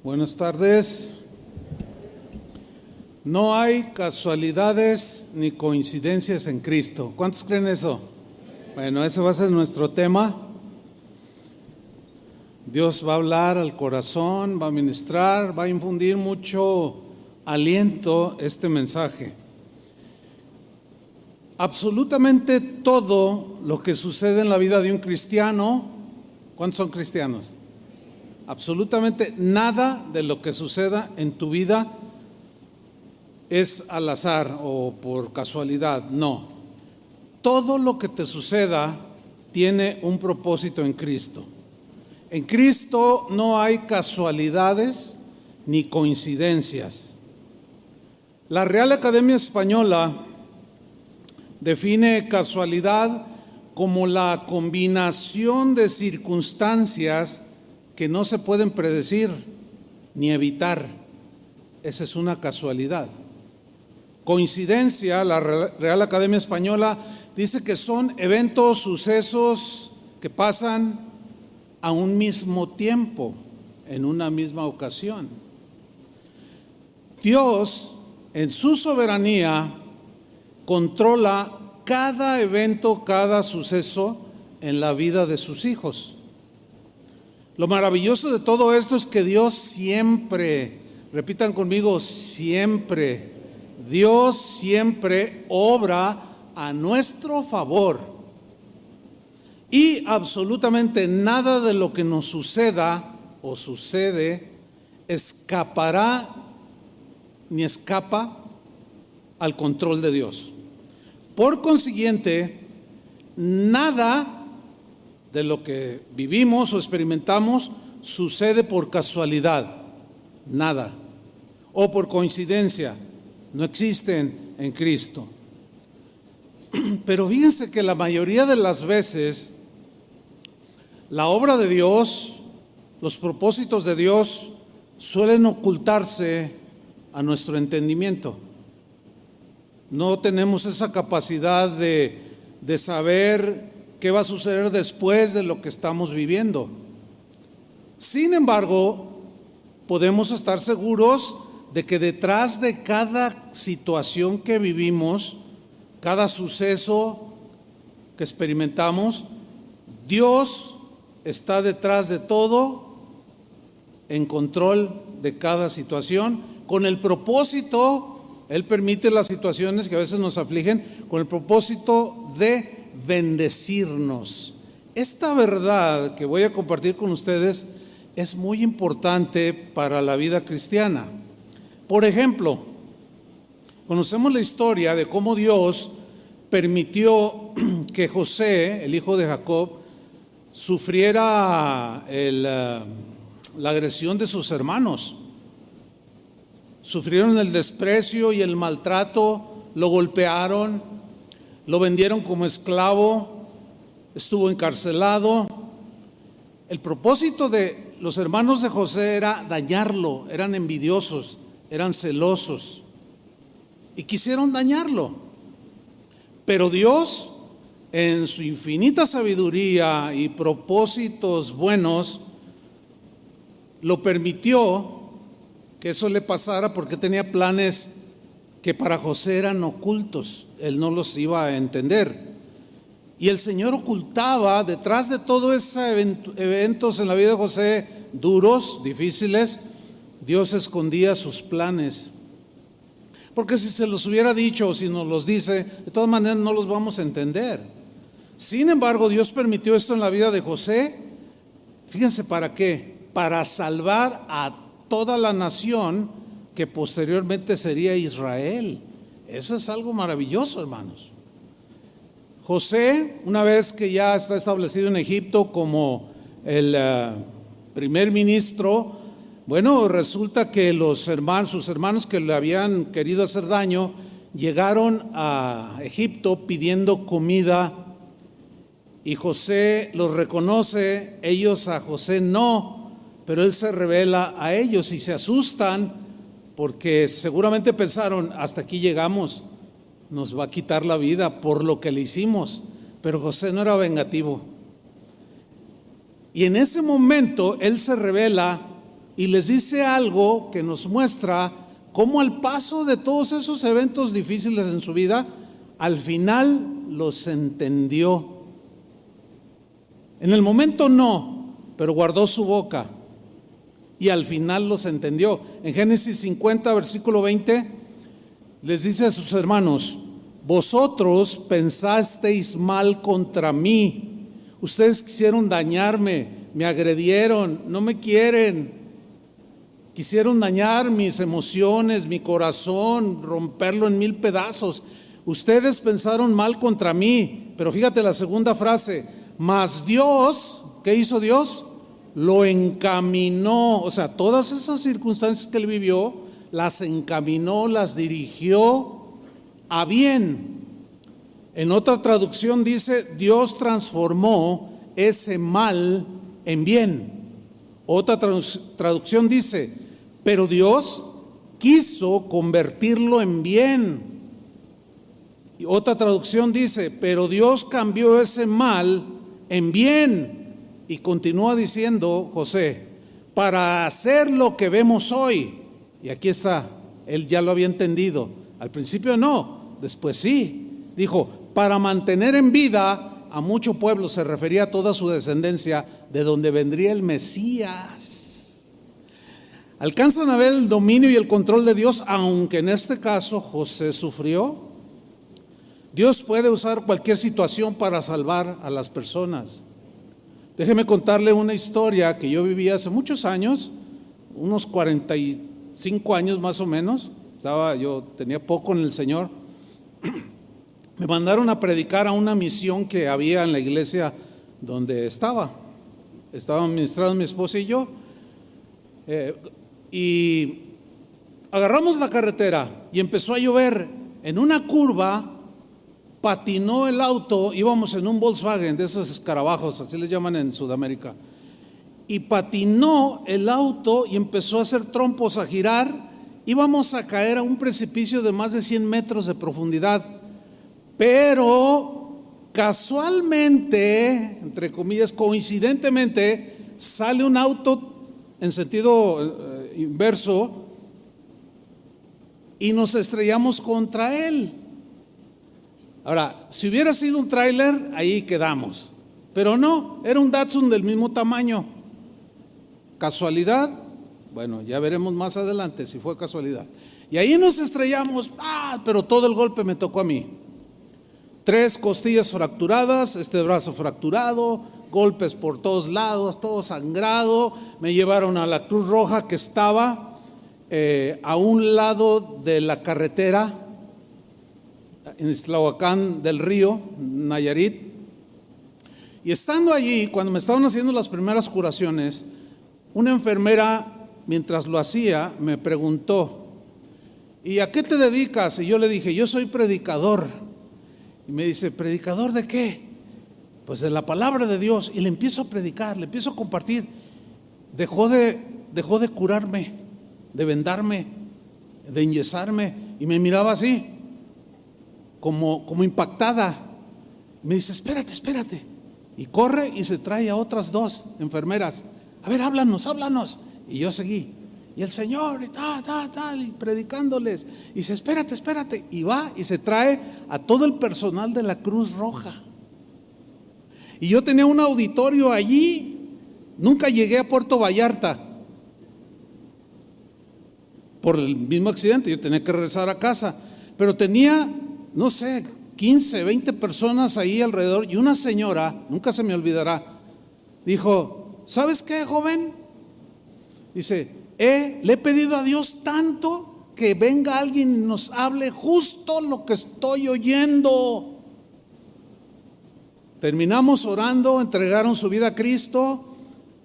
Buenas tardes. No hay casualidades ni coincidencias en Cristo. ¿Cuántos creen eso? Bueno, ese va a ser nuestro tema. Dios va a hablar al corazón, va a ministrar, va a infundir mucho aliento este mensaje. Absolutamente todo lo que sucede en la vida de un cristiano, ¿cuántos son cristianos? Absolutamente nada de lo que suceda en tu vida es al azar o por casualidad, no. Todo lo que te suceda tiene un propósito en Cristo. En Cristo no hay casualidades ni coincidencias. La Real Academia Española define casualidad como la combinación de circunstancias que no se pueden predecir ni evitar. Esa es una casualidad. Coincidencia, la Real Academia Española dice que son eventos, sucesos que pasan a un mismo tiempo, en una misma ocasión. Dios, en su soberanía, controla cada evento, cada suceso en la vida de sus hijos. Lo maravilloso de todo esto es que Dios siempre, repitan conmigo, siempre, Dios siempre obra a nuestro favor. Y absolutamente nada de lo que nos suceda o sucede escapará ni escapa al control de Dios. Por consiguiente, nada de lo que vivimos o experimentamos sucede por casualidad, nada, o por coincidencia, no existen en Cristo. Pero fíjense que la mayoría de las veces la obra de Dios, los propósitos de Dios suelen ocultarse a nuestro entendimiento. No tenemos esa capacidad de saber qué va a suceder después de lo que estamos viviendo. Sin embargo, podemos estar seguros de que detrás de cada situación que vivimos, cada suceso que experimentamos, Dios está detrás de todo, en control de cada situación, con el propósito, Él permite las situaciones que a veces nos afligen, con el propósito de bendecirnos. Esta verdad que voy a compartir con ustedes es muy importante para la vida cristiana. Por ejemplo, conocemos la historia de cómo Dios permitió que José, el hijo de Jacob, sufriera la agresión de sus hermanos. Sufrieron el desprecio y el maltrato, lo golpearon, lo vendieron como esclavo, estuvo encarcelado. El propósito de los hermanos de José era dañarlo, eran envidiosos, eran celosos y quisieron dañarlo. Pero Dios, en su infinita sabiduría y propósitos buenos, lo permitió que eso le pasara porque tenía planes que para José eran ocultos, él no los iba a entender. Y el Señor ocultaba detrás de todos esos eventos en la vida de José, duros, difíciles, Dios escondía sus planes. Porque si se los hubiera dicho o si nos los dice, de todas maneras no los vamos a entender. Sin embargo, Dios permitió esto en la vida de José. Fíjense para qué, para salvar a toda la nación que posteriormente sería Israel. Eso es algo maravilloso, hermanos. José, una vez que ya está establecido en Egipto como el primer ministro, bueno, resulta que sus hermanos que le habían querido hacer daño, llegaron a Egipto pidiendo comida y José los reconoce, ellos a José no, pero él se revela a ellos y se asustan porque seguramente pensaron, hasta aquí llegamos, nos va a quitar la vida por lo que le hicimos. Pero José no era vengativo. Y en ese momento él se revela y les dice algo que nos muestra cómo al paso de todos esos eventos difíciles en su vida, al final los entendió. En el momento no, pero guardó su boca y al final los entendió. En Génesis 50, versículo 20, les dice a sus hermanos: vosotros pensasteis mal contra mí, ustedes quisieron dañarme, me agredieron, no me quieren, quisieron dañar mis emociones, mi corazón, romperlo en 1000 pedazos. Ustedes pensaron mal contra mí, pero fíjate la segunda frase: mas Dios, ¿qué hizo Dios? Lo encaminó. O sea, todas esas circunstancias que él vivió, las encaminó, las dirigió a bien. En otra traducción dice: Dios transformó ese mal en bien. Otra traducción dice: pero Dios quiso convertirlo en bien. Y otra traducción dice: pero Dios cambió ese mal en bien. Y continúa diciendo José: para hacer lo que vemos hoy. Y aquí está, él ya lo había entendido. Al principio no, después sí. Dijo: para mantener en vida a mucho pueblo. Se refería a toda su descendencia, de donde vendría el Mesías. Alcanzan a ver el dominio y el control de Dios, aunque en este caso José sufrió. Dios puede usar cualquier situación para salvar a las personas. Déjeme contarle una historia que yo viví hace muchos años, unos 45 años más o menos. Yo tenía poco en el Señor. Me mandaron a predicar a una misión que había en la iglesia donde estaba ministrando mi esposa y yo. Y agarramos la carretera y empezó a llover. En una curva patinó el auto, íbamos en un Volkswagen de esos escarabajos, así les llaman en Sudamérica, y patinó el auto y empezó a hacer trompos, a girar. Íbamos a caer a un precipicio de más de 100 metros de profundidad, pero casualmente, entre comillas, coincidentemente, sale un auto en sentido inverso y nos estrellamos contra él. Ahora, si hubiera sido un tráiler, ahí quedamos, pero no, era un Datsun del mismo tamaño. ¿Casualidad? Bueno, ya veremos más adelante si fue casualidad. Y ahí nos estrellamos, pero todo el golpe me tocó a mí. 3 costillas fracturadas, este brazo fracturado, golpes por todos lados, todo sangrado. Me llevaron a la Cruz Roja que estaba a un lado de la carretera, en Iztlahuacán del Río, Nayarit. Y estando allí, cuando me estaban haciendo las primeras curaciones, una enfermera, mientras lo hacía, me preguntó: ¿y a qué te dedicas? Y yo le dije: yo soy predicador. Y me dice: ¿predicador de qué? Pues de la palabra de Dios. Y le empiezo a predicar, le empiezo a compartir. Dejó de curarme, de vendarme, de enyesarme, y me miraba así, como impactada. Me dice: espérate. Y corre y se trae a otras 2 enfermeras. A ver, háblanos. Y yo seguí. Y el Señor, y predicándoles. Y dice: espérate. Y va y se trae a todo el personal de la Cruz Roja. Y yo tenía un auditorio allí. Nunca llegué a Puerto Vallarta por el mismo accidente. Yo tenía que regresar a casa. Pero tenía, no sé, 15, 20 personas ahí alrededor. Y una señora, nunca se me olvidará, dijo: ¿sabes qué, joven? Dice: le he pedido a Dios tanto que venga alguien y nos hable justo lo que estoy oyendo. Terminamos orando, entregaron su vida a Cristo,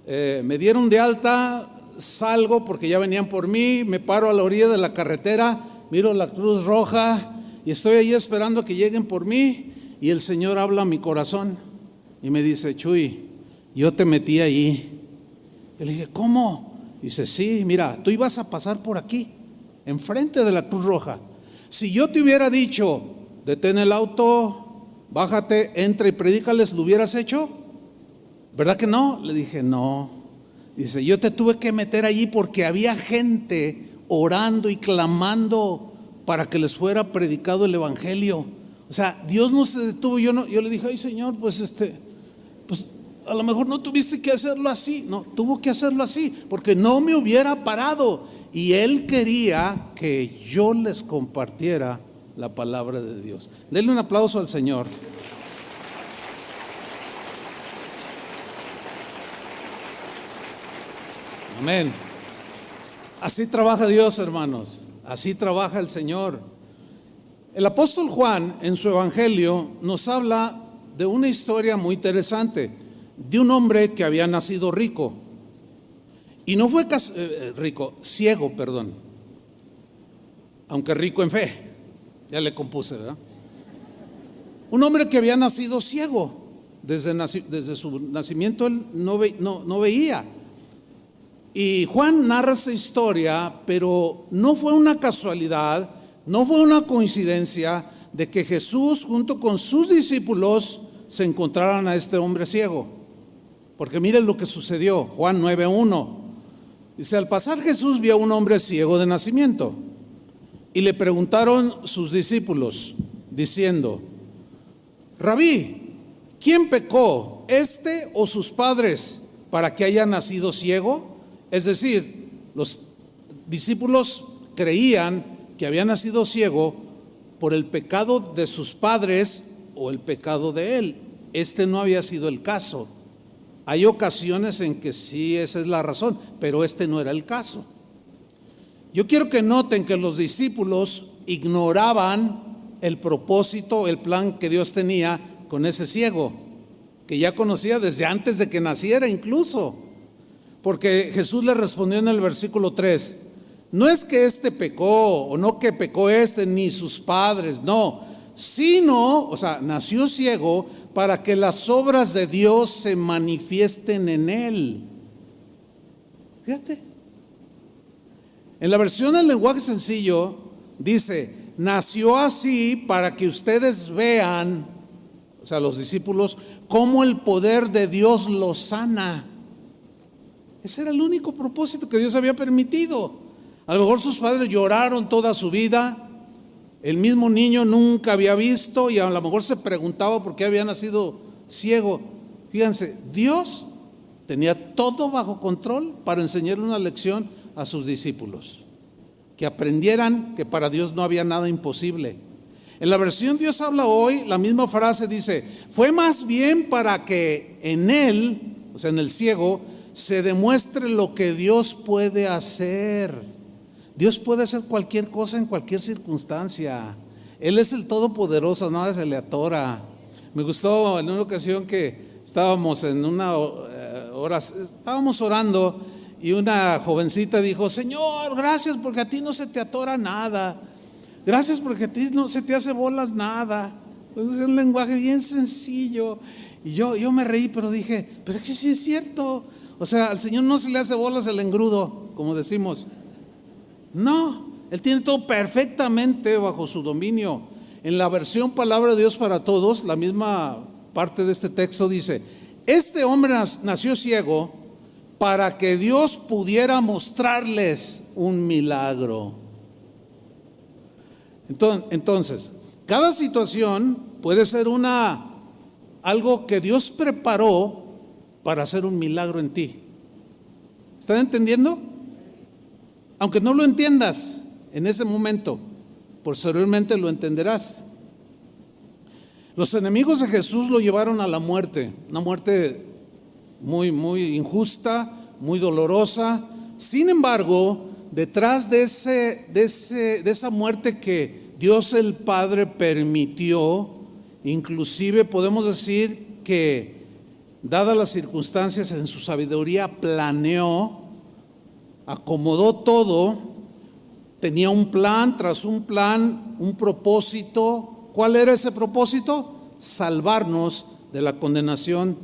me dieron de alta, salgo porque ya venían por mí, me paro a la orilla de la carretera, miro la Cruz Roja y estoy ahí esperando a que lleguen por mí, y el Señor habla a mi corazón y me dice: Chuy, yo te metí ahí. Y le dije: ¿cómo? Dice: sí, mira, tú ibas a pasar por aquí, enfrente de la Cruz Roja. Si yo te hubiera dicho: detén el auto, bájate, entra y predícales, ¿lo hubieras hecho? ¿Verdad que no? Le dije: no. Dice, yo te tuve que meter allí porque había gente orando y clamando para que les fuera predicado el evangelio. O sea, Dios no se detuvo. Yo le dije, ay Señor, pues a lo mejor no tuviste que hacerlo así. No, tuvo que hacerlo así porque no me hubiera parado. Y Él quería que yo les compartiera la palabra de Dios. Denle un aplauso al Señor. Amén. Así trabaja Dios, hermanos. Así trabaja el Señor. El apóstol Juan, en su evangelio, nos habla de una historia muy interesante, de un hombre que había nacido rico. Y no fue ciego, perdón. Aunque rico en fe. Ya le compuse, ¿verdad? Un hombre que había nacido ciego. Desde su nacimiento él no veía. Y Juan narra esta historia, pero no fue una casualidad, no fue una coincidencia de que Jesús junto con sus discípulos se encontraran a este hombre ciego. Porque miren lo que sucedió, Juan 9:1. Dice, al pasar Jesús vio a un hombre ciego de nacimiento y le preguntaron sus discípulos diciendo, Rabí, ¿quién pecó, este o sus padres, para que haya nacido ciego? Es decir, los discípulos creían que había nacido ciego por el pecado de sus padres o el pecado de él. Este no había sido el caso. Hay ocasiones en que sí, esa es la razón, pero este no era el caso. Yo quiero que noten que los discípulos ignoraban el propósito, el plan que Dios tenía con ese ciego, que ya conocía desde antes de que naciera incluso. Porque Jesús le respondió en el versículo 3, no es que este pecó, o no que pecó este, ni sus padres, no, sino, o sea, nació ciego para que las obras de Dios se manifiesten en él. Fíjate. En la versión del lenguaje sencillo dice, nació así para que ustedes vean, o sea, los discípulos, cómo el poder de Dios los sana. Ese era el único propósito que Dios había permitido. A lo mejor sus padres lloraron toda su vida, el mismo niño nunca había visto y a lo mejor se preguntaba por qué había nacido ciego. Fíjense, Dios tenía todo bajo control para enseñarle una lección a sus discípulos, que aprendieran que para Dios no había nada imposible. En la versión Dios habla hoy, la misma frase dice, fue más bien para que en él, o sea en el ciego, se demuestre lo que Dios puede hacer. Dios puede hacer cualquier cosa en cualquier circunstancia. Él es el Todopoderoso, nada se le atora. Me gustó en una ocasión que estábamos en una hora, estábamos orando y una jovencita dijo, Señor, gracias porque a ti no se te atora nada. Gracias porque a ti no se te hace bolas nada. Es un lenguaje bien sencillo. Y yo me reí, pero dije, pero es que sí es cierto. O sea, al Señor no se le hace bolas el engrudo, como decimos. No, Él tiene todo perfectamente bajo su dominio. En la versión Palabra de Dios para Todos, la misma parte de este texto dice, este hombre nació ciego para que Dios pudiera mostrarles un milagro. Entonces, cada situación puede ser algo que Dios preparó para hacer un milagro en ti. ¿Están entendiendo? Aunque no lo entiendas en ese momento, posteriormente lo entenderás. Los enemigos de Jesús lo llevaron a la muerte, una muerte muy, muy injusta, muy dolorosa. Sin embargo, detrás de esa muerte que Dios el Padre permitió, inclusive podemos decir que dadas las circunstancias, en su sabiduría planeó, acomodó todo, tenía un plan tras un plan, un propósito. ¿Cuál era ese propósito? Salvarnos de la condenación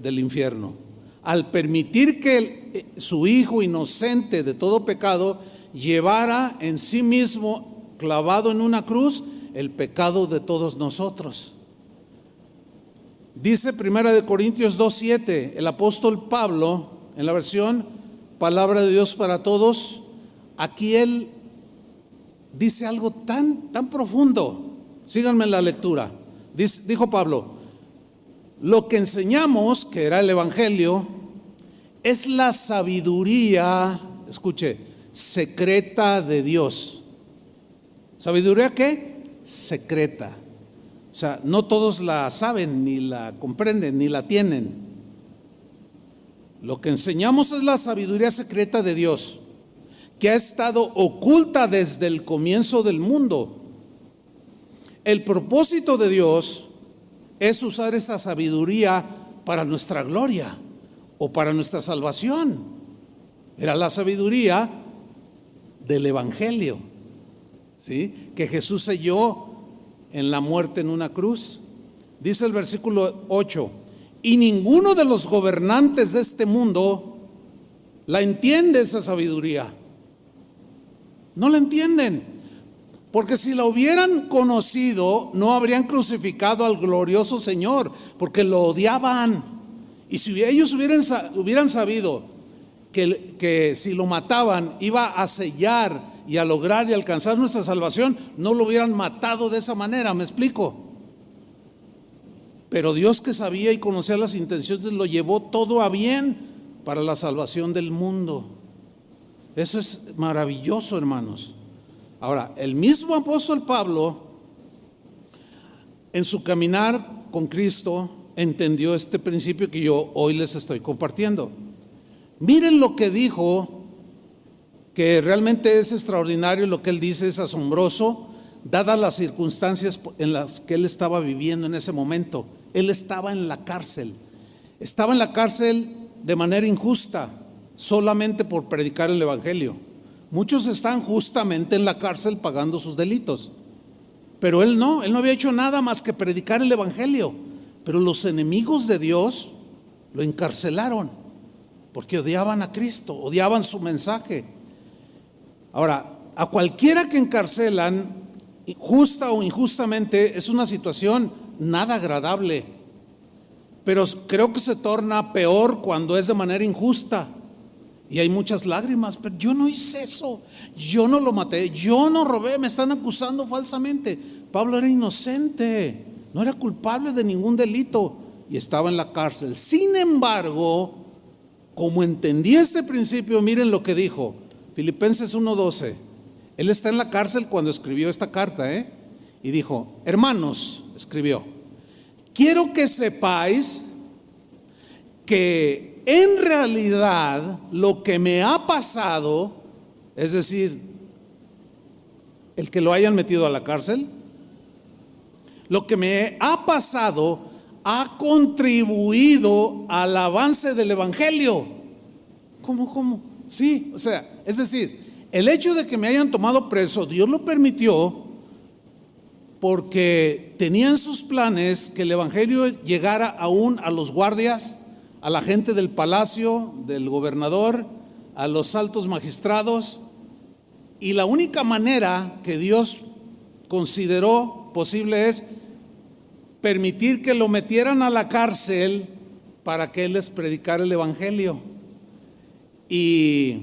del infierno. Al permitir que su Hijo inocente de todo pecado llevara en sí mismo, clavado en una cruz, el pecado de todos nosotros. Dice 1 Corintios 2:7, el apóstol Pablo en la versión Palabra de Dios para Todos, aquí él dice algo tan profundo. Síganme en la lectura. Dijo Pablo: lo que enseñamos, que era el Evangelio, es la sabiduría, escuche, secreta de Dios. ¿Sabiduría qué? Secreta. O sea, no todos la saben, ni la comprenden, ni la tienen. Lo que enseñamos es la sabiduría secreta de Dios, que ha estado oculta desde el comienzo del mundo. El propósito de Dios es usar esa sabiduría para nuestra gloria o para nuestra salvación. Era la sabiduría del Evangelio, ¿sí?, que Jesús selló en la muerte en una cruz. Dice el versículo 8: y ninguno de los gobernantes de este mundo la entiende, esa sabiduría. No la entienden, porque si la hubieran conocido, no habrían crucificado al glorioso Señor, porque lo odiaban. Y si ellos hubieran sabido que si lo mataban iba a sellar y a lograr y alcanzar nuestra salvación, no lo hubieran matado de esa manera. ¿Me explico? Pero Dios, que sabía y conocía las intenciones, lo llevó todo a bien para la salvación del mundo. Eso es maravilloso, hermanos. Ahora, el mismo apóstol Pablo, en su caminar con Cristo, entendió este principio que yo hoy les estoy compartiendo. Miren lo que dijo, que realmente es extraordinario. Lo que él dice es asombroso, dadas las circunstancias en las que él estaba viviendo en ese momento. Él estaba en la cárcel de manera injusta, solamente por predicar el Evangelio. Muchos están justamente en la cárcel pagando sus delitos, pero él no había hecho nada más que predicar el Evangelio. Pero los enemigos de Dios lo encarcelaron porque odiaban a Cristo, odiaban su mensaje. Ahora, a cualquiera que encarcelan, justa o injustamente, es una situación nada agradable, pero creo que se torna peor cuando es de manera injusta y hay muchas lágrimas. Pero yo no hice eso, yo no lo maté, yo no robé, me están acusando falsamente. Pablo era inocente, no era culpable de ningún delito y estaba en la cárcel. Sin embargo, como entendí este principio, miren lo que dijo Filipenses 1:12. Él está en la cárcel cuando escribió esta carta, y dijo: hermanos, escribió, quiero que sepáis que en realidad lo que me ha pasado, es decir, el que lo hayan metido a la cárcel, lo que me ha pasado ha contribuido al avance del Evangelio. ¿Cómo? Sí, o sea, es decir, el hecho de que me hayan tomado preso, Dios lo permitió porque tenía en sus planes que el Evangelio llegara aún a los guardias, a la gente del palacio, del gobernador, a los altos magistrados. Y la única manera que Dios consideró posible es permitir que lo metieran a la cárcel para que él les predicara el Evangelio. Y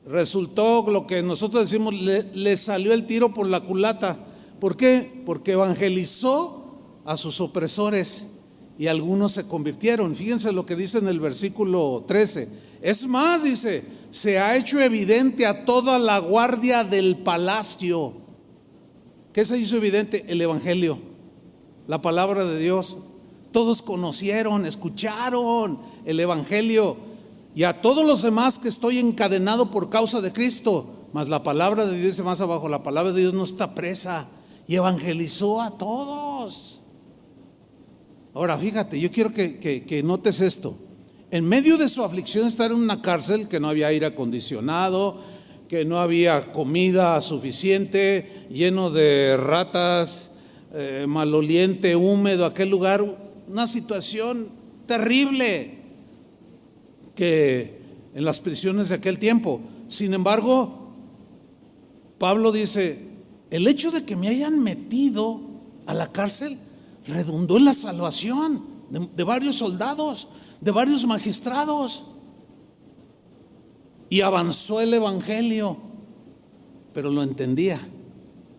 resultó lo que nosotros decimos, le salió el tiro por la culata. ¿Por qué? Porque evangelizó a sus opresores y algunos se convirtieron. Fíjense lo que dice en el versículo 13. Es más, dice, se ha hecho evidente a toda la guardia del palacio. ¿Qué se hizo evidente? El Evangelio, la palabra de Dios. Todos conocieron, escucharon el Evangelio. Y a todos los demás que estoy encadenado por causa de Cristo. Mas la palabra de Dios, dice más abajo, la palabra de Dios no está presa. Y evangelizó a todos. Ahora fíjate, yo quiero que notes esto. En medio de su aflicción, estar en una cárcel que no había aire acondicionado, que no había comida suficiente, lleno de ratas, maloliente, húmedo, aquel lugar, una situación terrible que en las prisiones de aquel tiempo. Sin embargo, Pablo dice, el hecho de que me hayan metido a la cárcel redundó en la salvación de varios soldados, de varios magistrados. y avanzó el evangelio, pero lo entendía.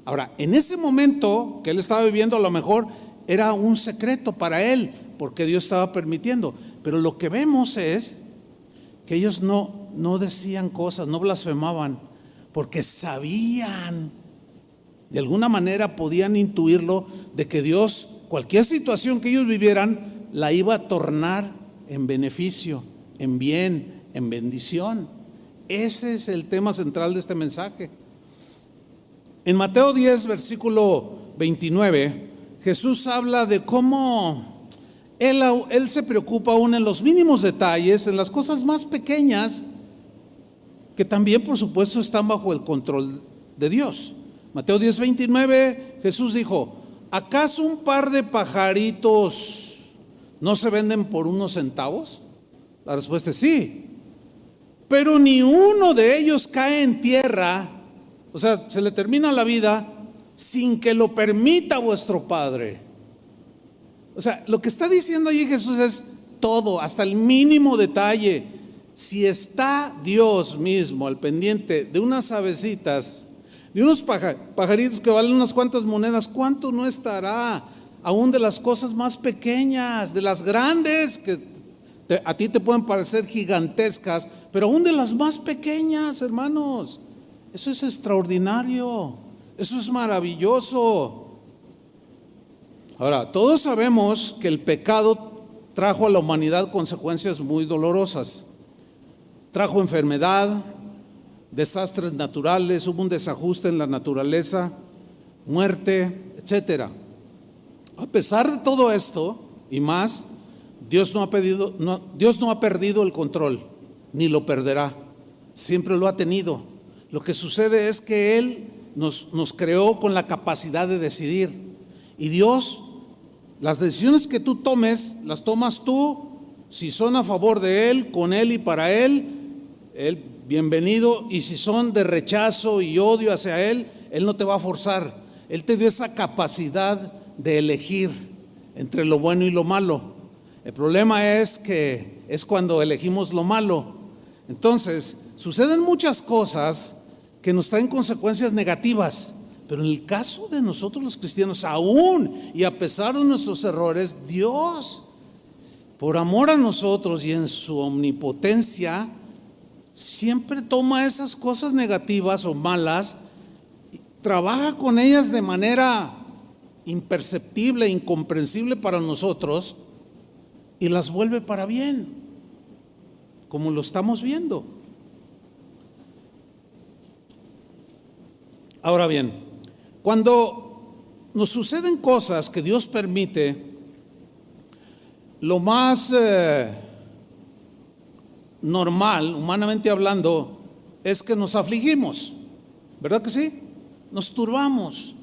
Ahora, en ese momento que él estaba viviendo, a lo mejor era un secreto para él, porque Dios estaba permitiendo. Pero lo que vemos es que ellos no decían cosas, no blasfemaban, porque sabían, de alguna manera podían intuirlo, de que Dios, cualquier situación que ellos vivieran, la iba a tornar en beneficio, en bien, en bendición. Ese es el tema central de este mensaje. En Mateo 10, versículo 29, Jesús habla de cómo Él se preocupa aún en los mínimos detalles, en las cosas más pequeñas, que también por supuesto están bajo el control de Dios. Mateo 10, 29, Jesús dijo: ¿acaso un par de pajaritos no se venden por unos centavos? La respuesta es sí. Pero ni uno de ellos cae en tierra, o sea, se le termina la vida sin que lo permita vuestro Padre. O sea, lo que está diciendo allí Jesús es todo, hasta el mínimo detalle. Si está Dios mismo al pendiente de unas avecitas, de unos pajaritos que valen unas cuantas monedas, ¿cuánto no estará aún de las cosas más pequeñas, de las grandes que a ti te pueden parecer gigantescas, pero aún de las más pequeñas, hermanos? Eso es extraordinario, eso es maravilloso. Ahora, todos sabemos que el pecado trajo a la humanidad consecuencias muy dolorosas. Trajo enfermedad, desastres naturales, hubo un desajuste en la naturaleza, muerte, etcétera. A pesar de todo esto y más, Dios no ha perdido el control, ni lo perderá. Siempre lo ha tenido. Lo que sucede es que Él nos creó con la capacidad de decidir. Y Dios, las decisiones que tú tomes, las tomas tú. Si son a favor de Él, con Él y para Él, bienvenido. Y si son de rechazo y odio hacia Él, Él no te va a forzar. Él te dio esa capacidad de elegir entre lo bueno y lo malo. El problema es que es cuando elegimos lo malo. Entonces, suceden muchas cosas que nos traen consecuencias negativas, pero en el caso de nosotros los cristianos, aún y a pesar de nuestros errores, Dios, por amor a nosotros y en su omnipotencia, siempre toma esas cosas negativas o malas, trabaja con ellas de manera imperceptible, incomprensible para nosotros, y las vuelve para bien, como lo estamos viendo. Ahora bien, cuando nos suceden cosas que Dios permite, lo más normal, humanamente hablando, es que nos afligimos, ¿verdad que sí? Nos turbamos,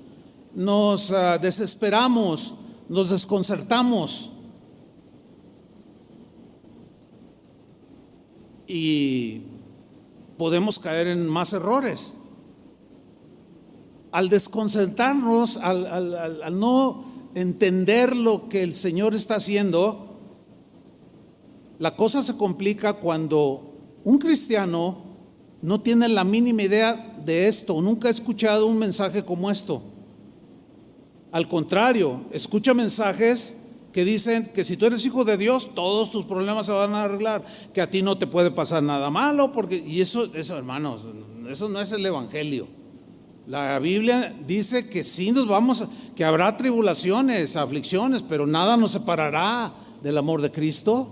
nos desesperamos, nos desconcertamos y podemos caer en más errores. Al desconcertarnos, al no entender lo que el Señor está haciendo, la cosa se complica cuando un cristiano no tiene la mínima idea de esto, nunca ha escuchado un mensaje como esto. Al contrario, escucha mensajes que dicen que si tú eres hijo de Dios, todos tus problemas se van a arreglar, que a ti no te puede pasar nada malo, y eso hermanos, eso no es el evangelio. La Biblia dice que sí que habrá tribulaciones, aflicciones, pero nada nos separará del amor de Cristo.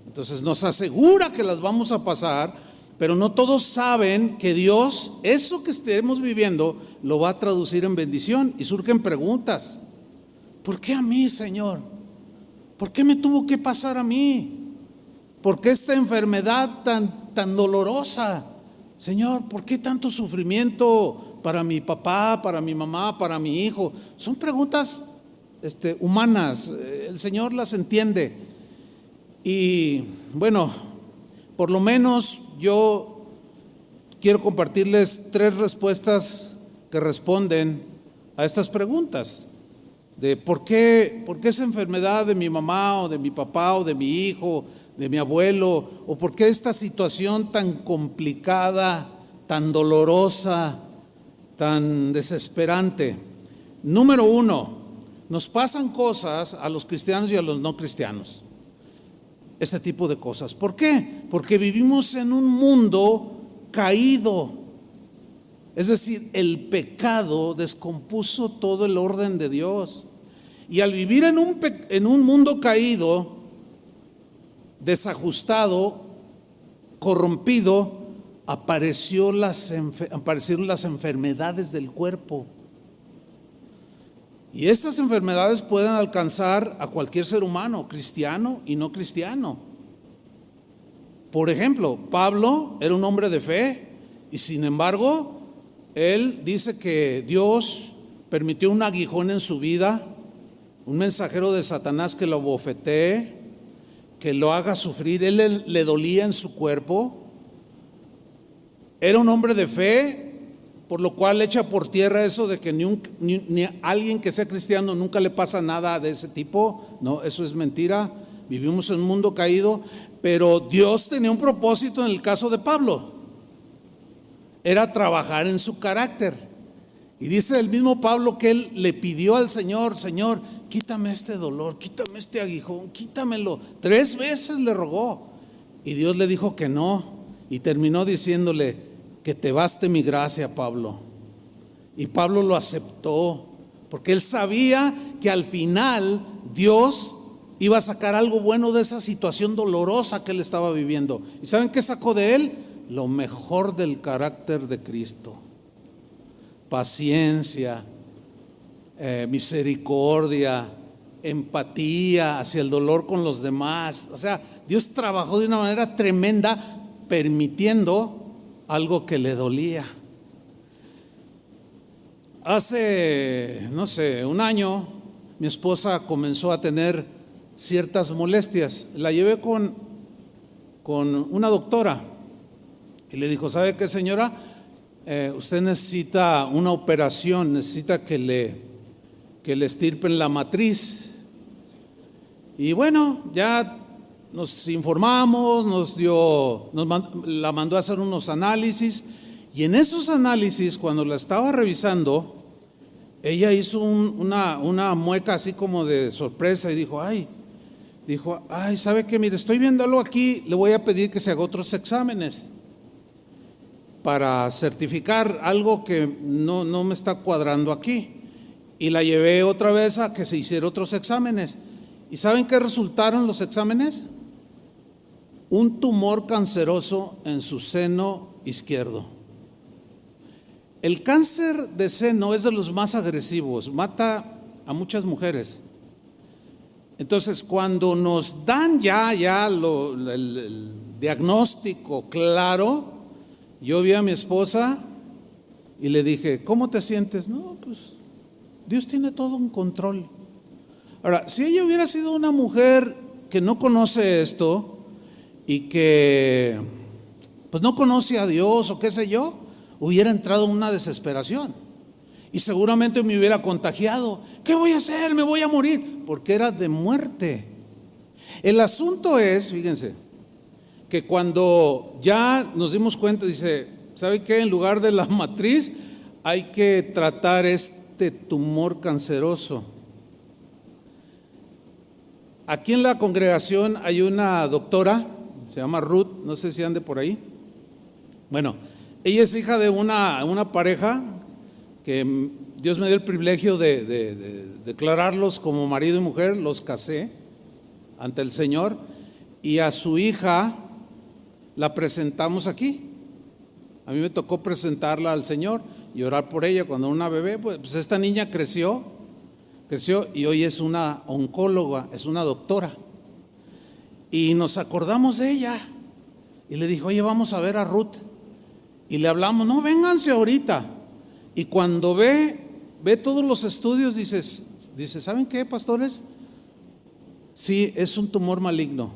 Entonces nos asegura que las vamos a pasar, pero no todos saben que Dios, eso que estemos viviendo, lo va a traducir en bendición. Y surgen preguntas: ¿por qué a mí, Señor? ¿Por qué me tuvo que pasar a mí? ¿Por qué esta enfermedad tan dolorosa? Señor, ¿por qué tanto sufrimiento para mi papá, para mi mamá, para mi hijo? Son preguntas humanas, el Señor las entiende. Y bueno, por lo menos yo quiero compartirles 3 respuestas que responden a estas preguntas de por qué esa enfermedad de mi mamá o de mi papá o de mi hijo, de mi abuelo, o por qué esta situación tan complicada, tan dolorosa, tan desesperante. Número uno, nos pasan cosas a los cristianos y a los no cristianos. Este tipo de cosas. ¿Por qué? Porque vivimos en un mundo caído. Es decir, el pecado descompuso todo el orden de Dios. Y al vivir en un mundo caído, desajustado, corrompido, aparecieron las enfermedades del cuerpo. Y estas enfermedades pueden alcanzar a cualquier ser humano, cristiano y no cristiano. Por ejemplo, Pablo era un hombre de fe y sin embargo, él dice que Dios permitió un aguijón en su vida, un mensajero de Satanás que lo abofetee, que lo haga sufrir. Él le dolía en su cuerpo. Era un hombre de fe, por lo cual echa por tierra eso de que ni a alguien que sea cristiano nunca le pasa nada de ese tipo. No, eso es mentira. Vivimos en un mundo caído, pero Dios tenía un propósito en el caso de Pablo. Era trabajar en su carácter. Y dice el mismo Pablo que él le pidió al Señor: Señor, quítame este dolor, quítame este aguijón, quítamelo. 3 veces le rogó y Dios le dijo que no, y terminó diciéndole: que te baste mi gracia, Pablo. Y Pablo lo aceptó porque él sabía que al final Dios iba a sacar algo bueno de esa situación dolorosa que él estaba viviendo. ¿Y saben qué sacó de él? Lo mejor del carácter de Cristo: paciencia, misericordia, empatía hacia el dolor con los demás. O sea, Dios trabajó de una manera tremenda, permitiendo algo que le dolía. Hace, no sé, un año, mi esposa comenzó a tener ciertas molestias. La llevé con una doctora y le dijo: ¿sabe qué, señora? Usted necesita una operación, necesita que le estirpen la matriz. Y bueno, ya nos informamos, la mandó a hacer unos análisis, y en esos análisis, cuando la estaba revisando, ella hizo una mueca así como de sorpresa y dijo: ay, ¿sabe qué? Mire, estoy viéndolo aquí, le voy a pedir que se haga otros exámenes para certificar algo que no me está cuadrando aquí. Y la llevé otra vez a que se hiciera otros exámenes. ¿Y saben qué resultaron los exámenes? Un tumor canceroso en su seno izquierdo. El cáncer de seno es de los más agresivos, mata a muchas mujeres. Entonces, cuando nos dan ya el diagnóstico claro, yo vi a mi esposa y le dije: ¿cómo te sientes? No, pues Dios tiene todo en control. Ahora, si ella hubiera sido una mujer que no conoce esto y que pues no conoce a Dios o qué sé yo, hubiera entrado en una desesperación y seguramente me hubiera contagiado. ¿Qué voy a hacer? Me voy a morir, porque era de muerte. El asunto es, fíjense, que cuando ya nos dimos cuenta, dice: ¿sabe qué? En lugar de la matriz hay que tratar este tumor canceroso. Aquí en la congregación hay una doctora, se llama Ruth, no sé si ande por ahí. Bueno, ella es hija de una pareja que Dios me dio el privilegio de declararlos como marido y mujer. Los casé ante el Señor, y a su hija la presentamos aquí. A mí me tocó presentarla al Señor y orar por ella cuando era una bebé. Pues esta niña creció y hoy es una oncóloga, es una doctora. Y nos acordamos de ella y le dijo: oye, vamos a ver a Ruth. Y le hablamos: no, vénganse ahorita. Y cuando ve todos los estudios, dice: ¿saben qué, pastores? Sí, es un tumor maligno,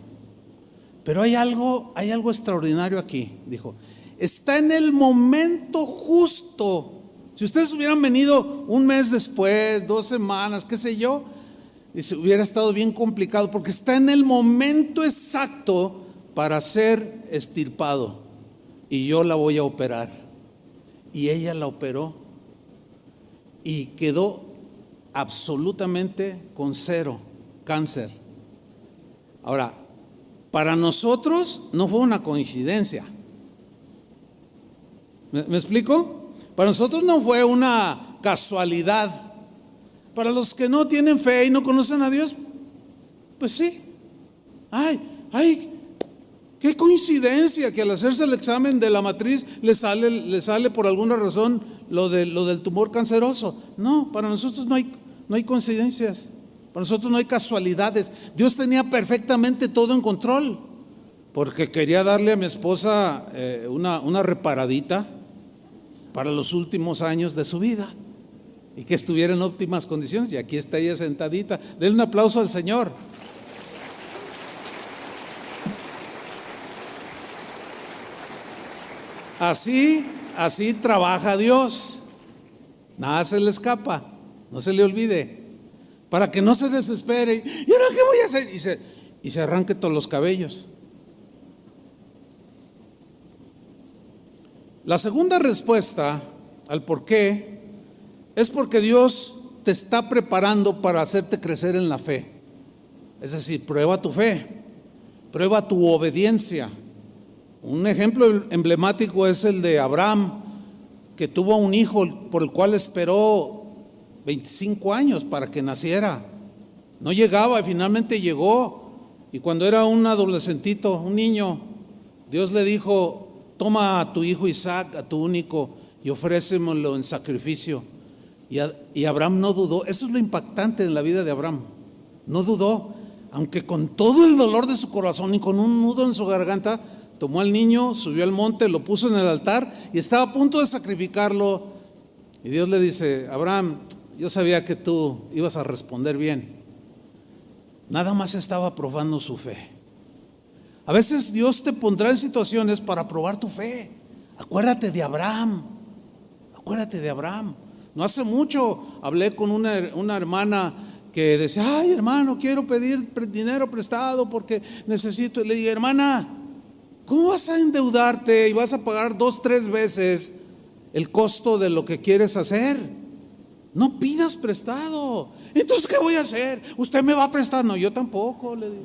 pero hay algo extraordinario aquí. Dijo: está en el momento justo. Si ustedes hubieran venido un mes después, 2 semanas, qué sé yo, Dice, hubiera estado bien complicado porque está en el momento exacto para ser extirpado y yo la voy a operar. Y ella la operó y quedó absolutamente con 0 cáncer. Ahora, para nosotros no fue una coincidencia. ¿Me explico? Para nosotros no fue una casualidad. Para los que no tienen fe y no conocen a Dios, pues sí. Ay, qué coincidencia que al hacerse el examen de la matriz le sale por alguna razón lo del tumor canceroso. No, para nosotros no hay coincidencias. Para nosotros no hay casualidades. Dios tenía perfectamente todo en control, porque quería darle a mi esposa una reparadita para los últimos años de su vida y que estuviera en óptimas condiciones. Y aquí está ella sentadita. Denle un aplauso al Señor. Así trabaja Dios. Nada se le escapa, no se le olvide, para que no se desespere. ¿Y ahora qué voy a hacer? Y se arranque todos los cabellos. La segunda respuesta al por qué es porque Dios te está preparando para hacerte crecer en la fe. Es decir, prueba tu fe, prueba tu obediencia. Un ejemplo emblemático es el de Abraham, que tuvo un hijo por el cual esperó 25 años para que naciera. No llegaba y finalmente llegó. Y cuando era un adolescentito, un niño, Dios le dijo: toma a tu hijo Isaac, a tu único, y ofrécemelo en sacrificio. Y Abraham no dudó. Eso es lo impactante en la vida de Abraham. No dudó, aunque con todo el dolor de su corazón y con un nudo en su garganta, tomó al niño, subió al monte, lo puso en el altar y estaba a punto de sacrificarlo. Y Dios le dice: Abraham, yo sabía que tú ibas a responder bien. Nada más estaba probando su fe. A veces Dios te pondrá en situaciones para probar tu fe. Acuérdate de Abraham. Acuérdate de Abraham. No hace mucho hablé con una hermana que decía: ay, hermano, quiero pedir dinero prestado porque necesito. Y le dije: hermana, ¿cómo vas a endeudarte y vas a pagar 2-3 veces el costo de lo que quieres hacer? No pidas prestado. Entonces, ¿qué voy a hacer? ¿Usted me va a prestar? No, yo tampoco, le digo.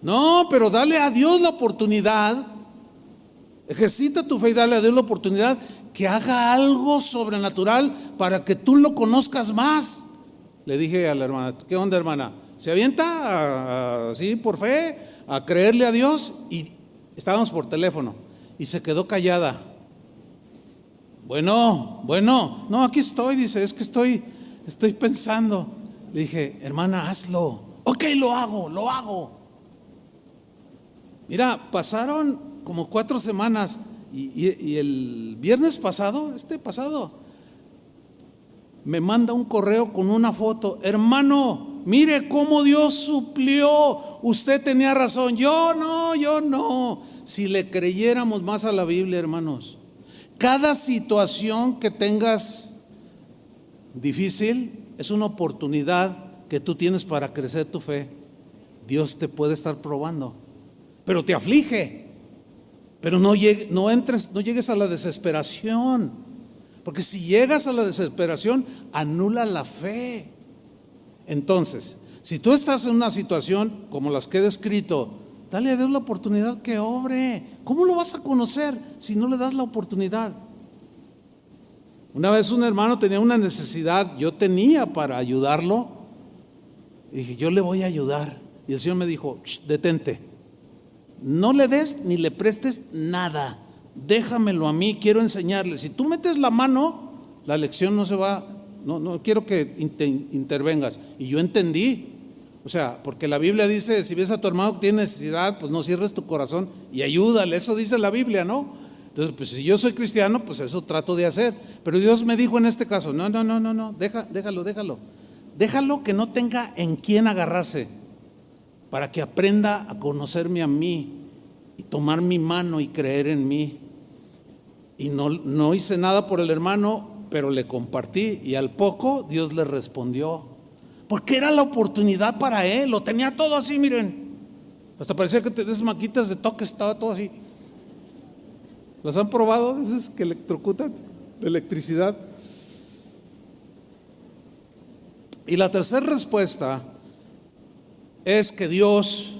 No, pero dale a Dios la oportunidad. Ejercita tu fe y dale a Dios la oportunidad que haga algo sobrenatural para que tú lo conozcas más. Le dije a la hermana: ¿qué onda, hermana? ¿Se avienta así por fe a creerle a Dios? Y estábamos por teléfono y se quedó callada. Bueno, no, aquí estoy, dice, es que estoy pensando. Le dije: hermana, hazlo. Ok, lo hago. Mira, pasaron como 4 semanas y el viernes pasado, me manda un correo con una foto: hermano, mire cómo Dios suplió, usted tenía razón. Yo no. Si le creyéramos más a la Biblia, hermanos, cada situación que tengas difícil es una oportunidad que tú tienes para crecer tu fe. Dios te puede estar probando, pero te aflige. Pero no llegues a la desesperación, porque si llegas a la desesperación, anula la fe. Entonces, si tú estás en una situación como las que he descrito, dale a Dios la oportunidad que obre. ¿Cómo lo vas a conocer si no le das la oportunidad? Una vez un hermano tenía una necesidad, yo tenía para ayudarlo, y dije: yo le voy a ayudar. Y el Señor me dijo: detente, no le des ni le prestes nada, déjamelo a mí, quiero enseñarle. Si tú metes la mano, la lección no se va. No quiero que intervengas. Y yo entendí. O sea, porque la Biblia dice: si ves a tu hermano que tiene necesidad, pues no cierres tu corazón y ayúdale. Eso dice la Biblia, ¿no? Entonces, pues si yo soy cristiano, pues eso trato de hacer. Pero Dios me dijo en este caso: no, déjalo. Déjalo que no tenga en quién agarrarse, para que aprenda a conocerme a mí y tomar mi mano y creer en mí. Y no hice nada por el hermano, pero le compartí y al poco Dios le respondió, porque era la oportunidad para él, lo tenía todo así, miren, hasta parecía que esas maquitas de toque estaba todo así. ¿Las han probado? Esas que electrocutan de electricidad. Y la tercera respuesta es que Dios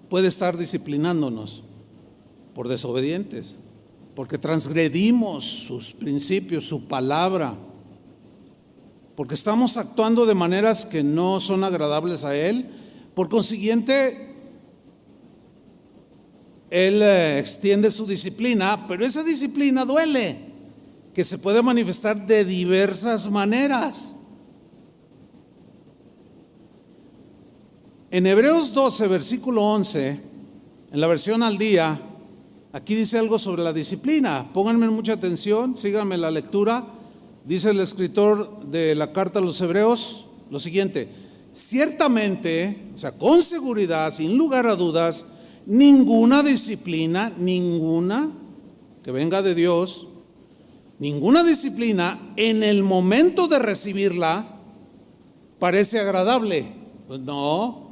puede estar disciplinándonos por desobedientes, porque transgredimos sus principios, su palabra, porque estamos actuando de maneras que no son agradables a Él. Por consiguiente, Él extiende su disciplina, pero esa disciplina duele, que se puede manifestar de diversas maneras. En Hebreos 12, versículo 11, en la versión al día, aquí dice algo sobre la disciplina. Pónganme mucha atención, síganme la lectura. Dice el escritor de la carta a los Hebreos lo siguiente: ciertamente, o sea, con seguridad, sin lugar a dudas, ninguna disciplina, ninguna que venga de Dios, ninguna disciplina en el momento de recibirla parece agradable. Pues no.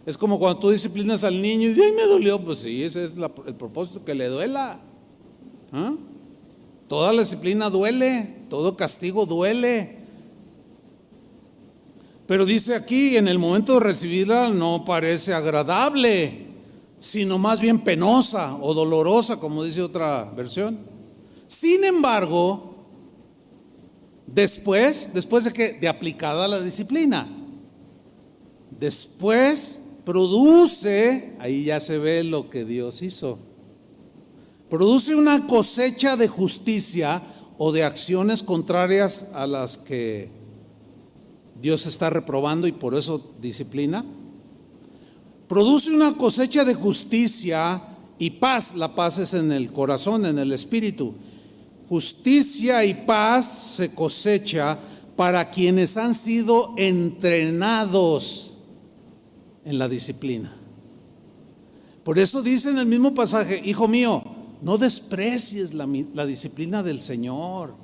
Es como cuando tú disciplinas al niño y dices, ay, me dolió. Pues sí, ese es el propósito, que le duela. ¿Ah? Toda la disciplina duele, todo castigo duele. Pero dice aquí, en el momento de recibirla no parece agradable, sino más bien penosa o dolorosa, como dice otra versión. Sin embargo, después de aplicada la disciplina, después produce, ahí ya se ve lo que Dios hizo, produce una cosecha de justicia o de acciones contrarias a las que Dios está reprobando y por eso disciplina. Produce una cosecha de justicia y paz. La paz es en el corazón, en el espíritu. Justicia y paz se cosecha para quienes han sido entrenados en la disciplina. Por eso dice en el mismo pasaje, hijo mío, no desprecies la disciplina del Señor.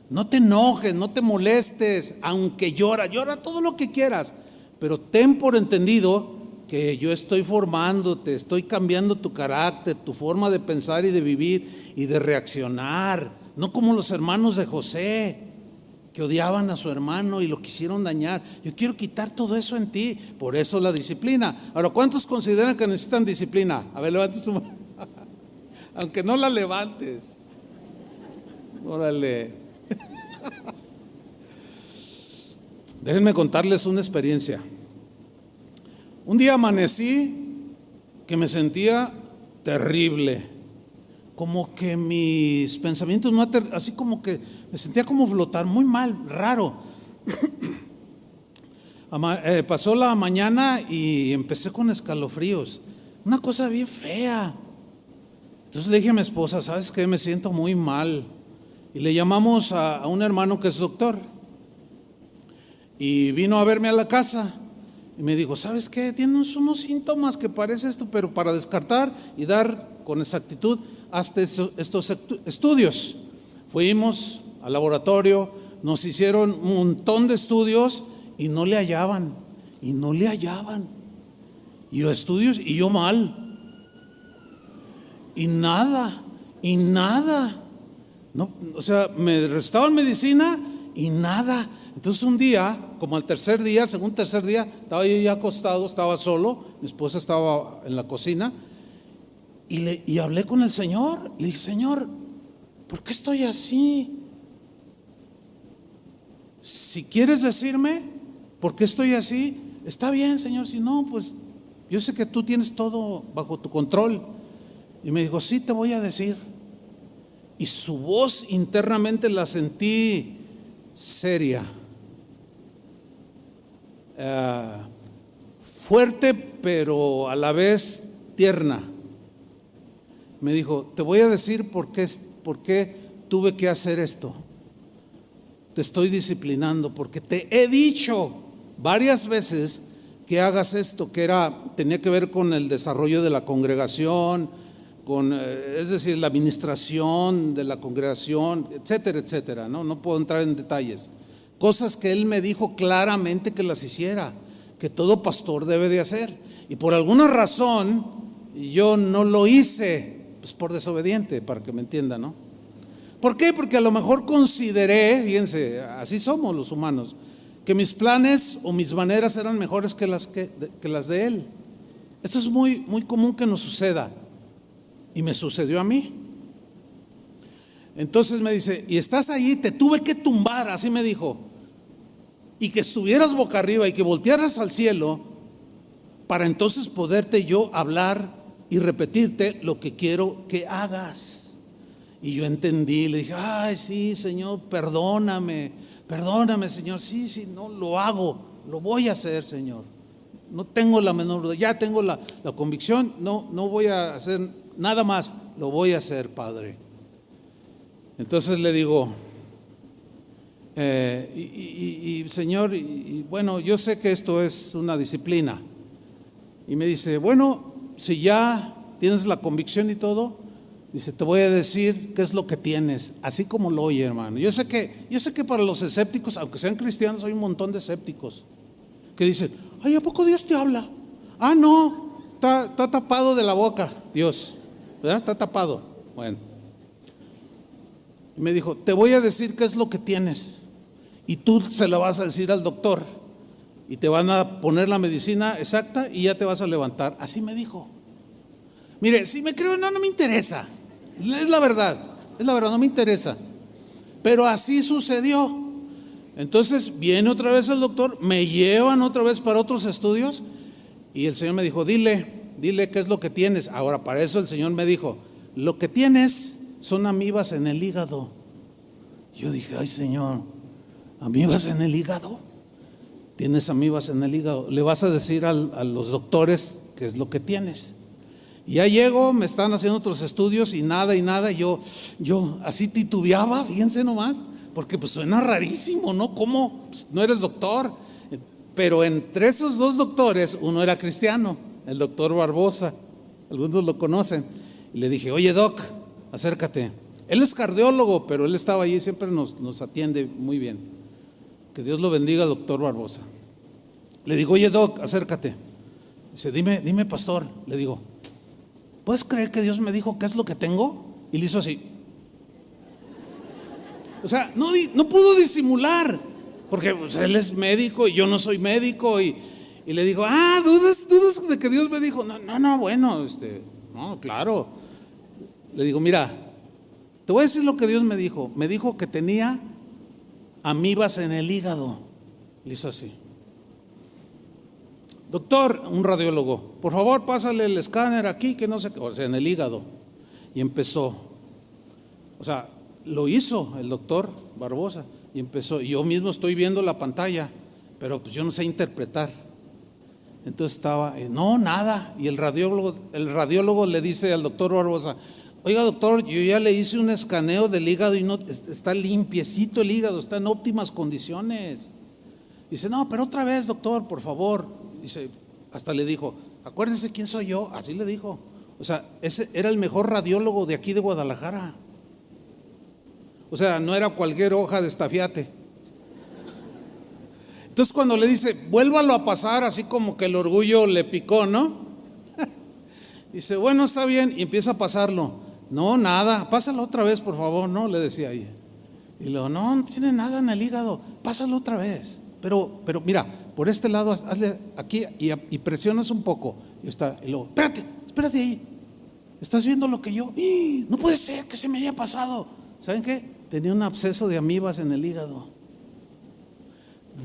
No te enojes, no te molestes, aunque llora todo lo que quieras, pero ten por entendido que yo estoy formándote, estoy cambiando tu carácter, tu forma de pensar y de vivir y de reaccionar, no como los hermanos de José, que odiaban a su hermano y lo quisieron dañar. Yo quiero quitar todo eso en ti, por eso la disciplina. Ahora, ¿cuántos consideran que necesitan disciplina? A ver, levante su mano. Aunque no la levantes. Órale. Déjenme contarles una experiencia. Un día amanecí que me sentía terrible, como que mis pensamientos, así como que me sentía como flotar, muy mal, raro. Pasó la mañana y empecé con escalofríos, una cosa bien fea. Entonces le dije a mi esposa, ¿sabes qué? Me siento muy mal. Y le llamamos a un hermano que es doctor. Y vino a verme a la casa. Y me dijo, ¿sabes qué? Tienes unos síntomas que parece esto, pero para descartar y dar con exactitud, hasta estos estudios. Fuimos al laboratorio, nos hicieron un montón de estudios y no le hallaban. Y yo estudios y yo mal. Y nada. No, o sea, me recetaban medicina y nada. Entonces un día, como al segundo tercer día, estaba yo ya acostado, estaba solo, mi esposa estaba en la cocina y hablé con el Señor. Le dije, Señor, ¿por qué estoy así? Si quieres decirme por qué estoy así, está bien, Señor. Si no, pues yo sé que tú tienes todo bajo tu control. Y me dijo, sí, te voy a decir. Y su voz internamente la sentí seria, fuerte, pero a la vez tierna. Me dijo, te voy a decir por qué tuve que hacer esto. Te estoy disciplinando porque te he dicho varias veces que hagas esto, que tenía que ver con el desarrollo de la congregación, es decir, la administración de la congregación, etcétera, etcétera, ¿no? No puedo entrar en detalles. Cosas que él me dijo claramente que las hiciera, que todo pastor debe de hacer. Y por alguna razón yo no lo hice, pues por desobediente, para que me entiendan, ¿no? ¿Por qué? Porque a lo mejor consideré, fíjense, así somos los humanos, que mis planes o mis maneras eran mejores que las de él. Esto es muy, muy común que nos suceda, y me sucedió a mí. Entonces me dice, y estás ahí, te tuve que tumbar, así me dijo, y que estuvieras boca arriba y que voltearas al cielo para entonces poderte yo hablar y repetirte lo que quiero que hagas. Y yo entendí, le dije, ay, sí, Señor, perdóname, Señor, sí, no, lo hago, lo voy a hacer, Señor. No tengo la menor duda, ya tengo la convicción, no voy a hacer nada más, lo voy a hacer, Padre. Entonces le digo, Señor, bueno, yo sé que esto es una disciplina. Y me dice, bueno, si ya tienes la convicción y todo, dice, te voy a decir qué es lo que tienes, así como lo oye, hermano. Yo sé que para los escépticos, aunque sean cristianos, hay un montón de escépticos que dicen, ay, ¿a poco Dios te habla? Ah, no, está tapado de la boca, Dios, ¿verdad? Está tapado. Bueno, y me dijo, te voy a decir qué es lo que tienes, y tú se lo vas a decir al doctor, y te van a poner la medicina exacta y ya te vas a levantar. Así me dijo. Mire, si me creo, no me interesa. Es la verdad, no me interesa. Pero así sucedió. Entonces viene otra vez el doctor, me llevan otra vez para otros estudios y el Señor me dijo, dile qué es lo que tienes. Ahora, para eso el Señor me dijo, lo que tienes son amibas en el hígado. Yo dije, ay, Señor, ¿amibas en el hígado? Tienes amibas en el hígado. Le vas a decir a los doctores qué es lo que tienes. Y ya llego, me están haciendo otros estudios y nada, yo así titubeaba, fíjense nomás, porque pues suena rarísimo, ¿no? ¿Cómo? Pues, no eres doctor. Pero entre esos dos doctores, uno era cristiano, el doctor Barbosa, algunos lo conocen. Y le dije, oye, doc, acércate. Él es cardiólogo, pero él estaba allí, siempre nos atiende muy bien. Que Dios lo bendiga, doctor Barbosa. Le digo, oye, doc, acércate. Dice, dime, pastor. Le digo, ¿puedes creer que Dios me dijo qué es lo que tengo? Y le hizo así. O sea, no pudo disimular, porque pues, él es médico y yo no soy médico. Y le digo, ¿dudas de que Dios me dijo? No, bueno, no, claro. Le digo, mira, te voy a decir lo que Dios me dijo. Me dijo que tenía amibas en el hígado. Le hizo así. Doctor, un radiólogo, por favor pásale el escáner aquí, que no sé qué, o sea, en el hígado. Y empezó, o sea, lo hizo el doctor Barbosa, y empezó, y yo mismo estoy viendo la pantalla, pero pues yo no sé interpretar. Entonces estaba, no, nada, y el radiólogo le dice al doctor Barbosa, oiga, doctor, yo ya le hice un escaneo del hígado y no, está limpiecito el hígado, está en óptimas condiciones. Dice, no, pero otra vez, doctor, por favor. Dice, hasta le dijo, acuérdese quién soy yo, así le dijo. O sea, ese era el mejor radiólogo de aquí de Guadalajara. O sea, no era cualquier hoja de estafiate. Entonces cuando le dice, vuélvalo a pasar, así como que el orgullo le picó, ¿no? Dice, bueno, está bien, y empieza a pasarlo. No, nada, pásalo otra vez, por favor, no, le decía ahí. Y luego, no tiene nada en el hígado, pásalo otra vez. Pero mira, por este lado, hazle aquí y presionas un poco. Y luego, espérate ahí. ¿Estás viendo lo que yo? No puede ser que se me haya pasado. ¿Saben qué? Tenía un absceso de amibas en el hígado.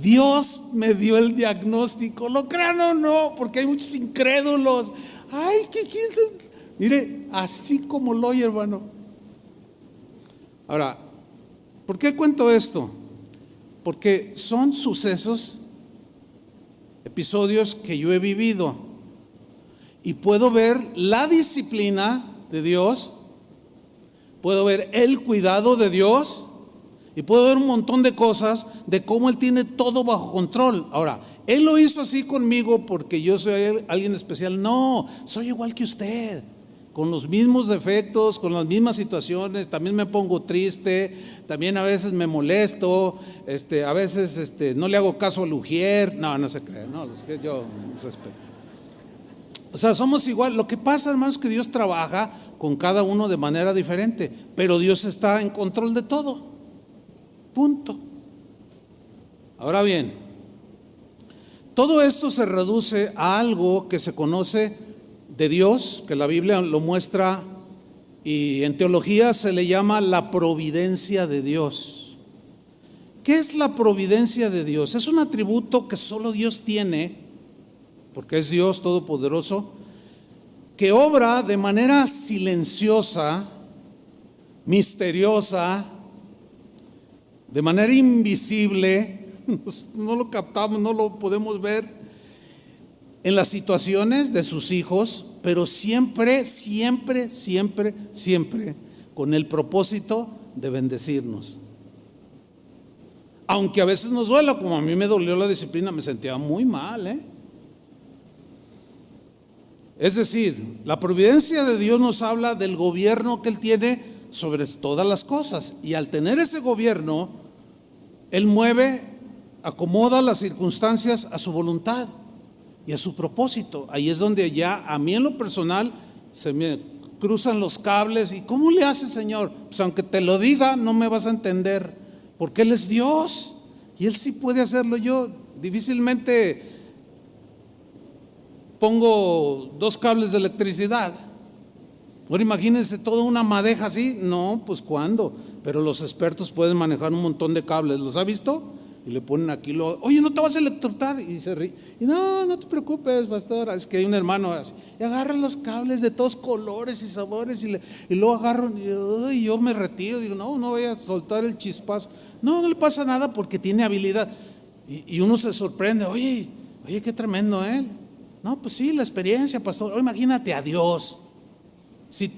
Dios me dio el diagnóstico, lo crean o no, porque hay muchos incrédulos. Ay, ¿quién son? Mire, así como lo oye, hermano. Ahora, ¿por qué cuento esto? Porque son sucesos, episodios que yo he vivido y puedo ver la disciplina de Dios, puedo ver el cuidado de Dios y puedo ver un montón de cosas de cómo Él tiene todo bajo control. Ahora, Él lo hizo así conmigo porque yo soy alguien especial. No, soy igual que usted. con los mismos defectos, con las mismas situaciones. También me pongo triste, también a veces me molesto, a veces no le hago caso al ujier. No se cree, no, yo respeto. O sea, somos igual. Lo que pasa, hermanos, es que Dios trabaja con cada uno de manera diferente, pero Dios está en control de todo. Punto. Ahora bien, todo esto se reduce a algo que se conoce de Dios, que la Biblia lo muestra, y en teología se le llama la providencia de Dios. ¿Qué es la providencia de Dios? Es un atributo que solo Dios tiene, porque es Dios todopoderoso, que obra de manera silenciosa, misteriosa, de manera invisible. No lo captamos, no lo podemos ver en las situaciones de sus hijos, pero siempre con el propósito de bendecirnos. Aunque a veces nos duela, como a mí me dolió la disciplina, me sentía muy mal, Es decir, la providencia de Dios nos habla del gobierno que Él tiene sobre todas las cosas, y al tener ese gobierno, Él mueve, acomoda las circunstancias a su voluntad y a su propósito. Ahí es donde ya a mí en lo personal se me cruzan los cables. ¿Y cómo le hace, Señor? Pues aunque te lo diga, no me vas a entender, porque Él es Dios y Él sí puede hacerlo. Yo difícilmente pongo 2 cables de electricidad. Ahora imagínense toda una madeja así. No, pues ¿cuándo? Pero los expertos pueden manejar un montón de cables. ¿Los ha visto? Y le ponen aquí, oye, ¿no te vas a electrocutar? Y se ríe. Y no te preocupes, pastor. Es que hay un hermano así, y agarran los cables de todos colores y sabores, y luego agarran, y yo me retiro. Digo, no voy a soltar el chispazo. No le pasa nada porque tiene habilidad. Y uno se sorprende, oye, qué tremendo él. No, pues sí, la experiencia, pastor. Imagínate a Dios. Si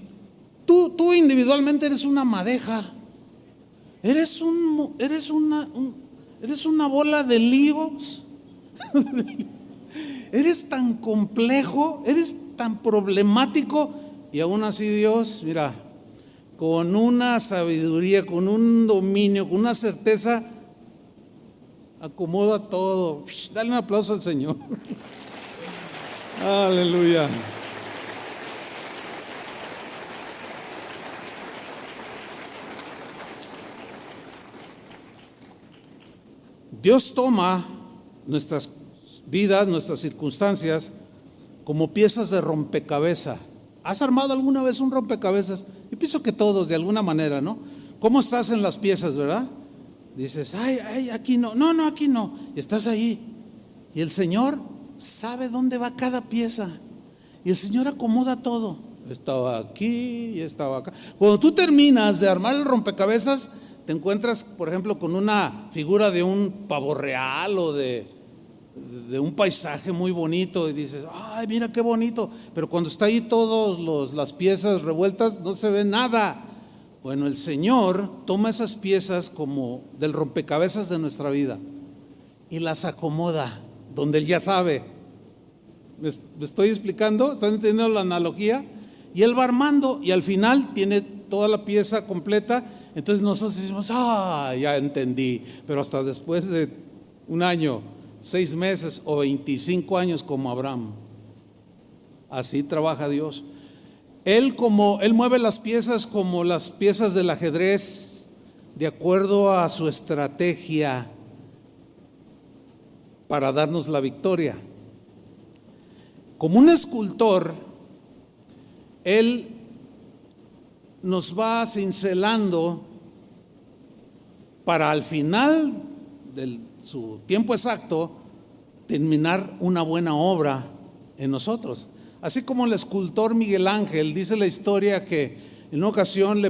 tú individualmente eres una madeja, eres una bola de líos. Eres tan complejo, eres tan problemático, y aún así Dios, mira, con una sabiduría, con un dominio, con una certeza, acomoda todo. Dale un aplauso al Señor. Aleluya. Dios toma nuestras vidas, nuestras circunstancias, como piezas de rompecabezas. ¿Has armado alguna vez un rompecabezas? Yo pienso que todos, de alguna manera, ¿no? ¿Cómo estás en las piezas, verdad? Dices, ay, aquí no, aquí no. Y estás ahí. Y el Señor sabe dónde va cada pieza. Y el Señor acomoda todo. Estaba aquí y estaba acá. Cuando tú terminas de armar el rompecabezas, te encuentras, por ejemplo, con una figura de un pavo real o de un paisaje muy bonito, y dices, ay, mira qué bonito. Pero cuando está ahí todas las piezas revueltas, no se ve nada. Bueno, el Señor toma esas piezas como del rompecabezas de nuestra vida y las acomoda donde Él ya sabe. ¿Me estoy explicando? ¿Están entendiendo la analogía? Y Él va armando, y al final tiene toda la pieza completa. Entonces nosotros decimos, ya entendí. Pero hasta después de 1 año, 6 meses o 25 años, como Abraham. Así trabaja Dios. Él mueve las piezas como las piezas del ajedrez, de acuerdo a su estrategia para darnos la victoria. Como un escultor, Él nos va cincelando para al final de su tiempo exacto terminar una buena obra en nosotros. Así como el escultor Miguel Ángel, dice la historia que en una ocasión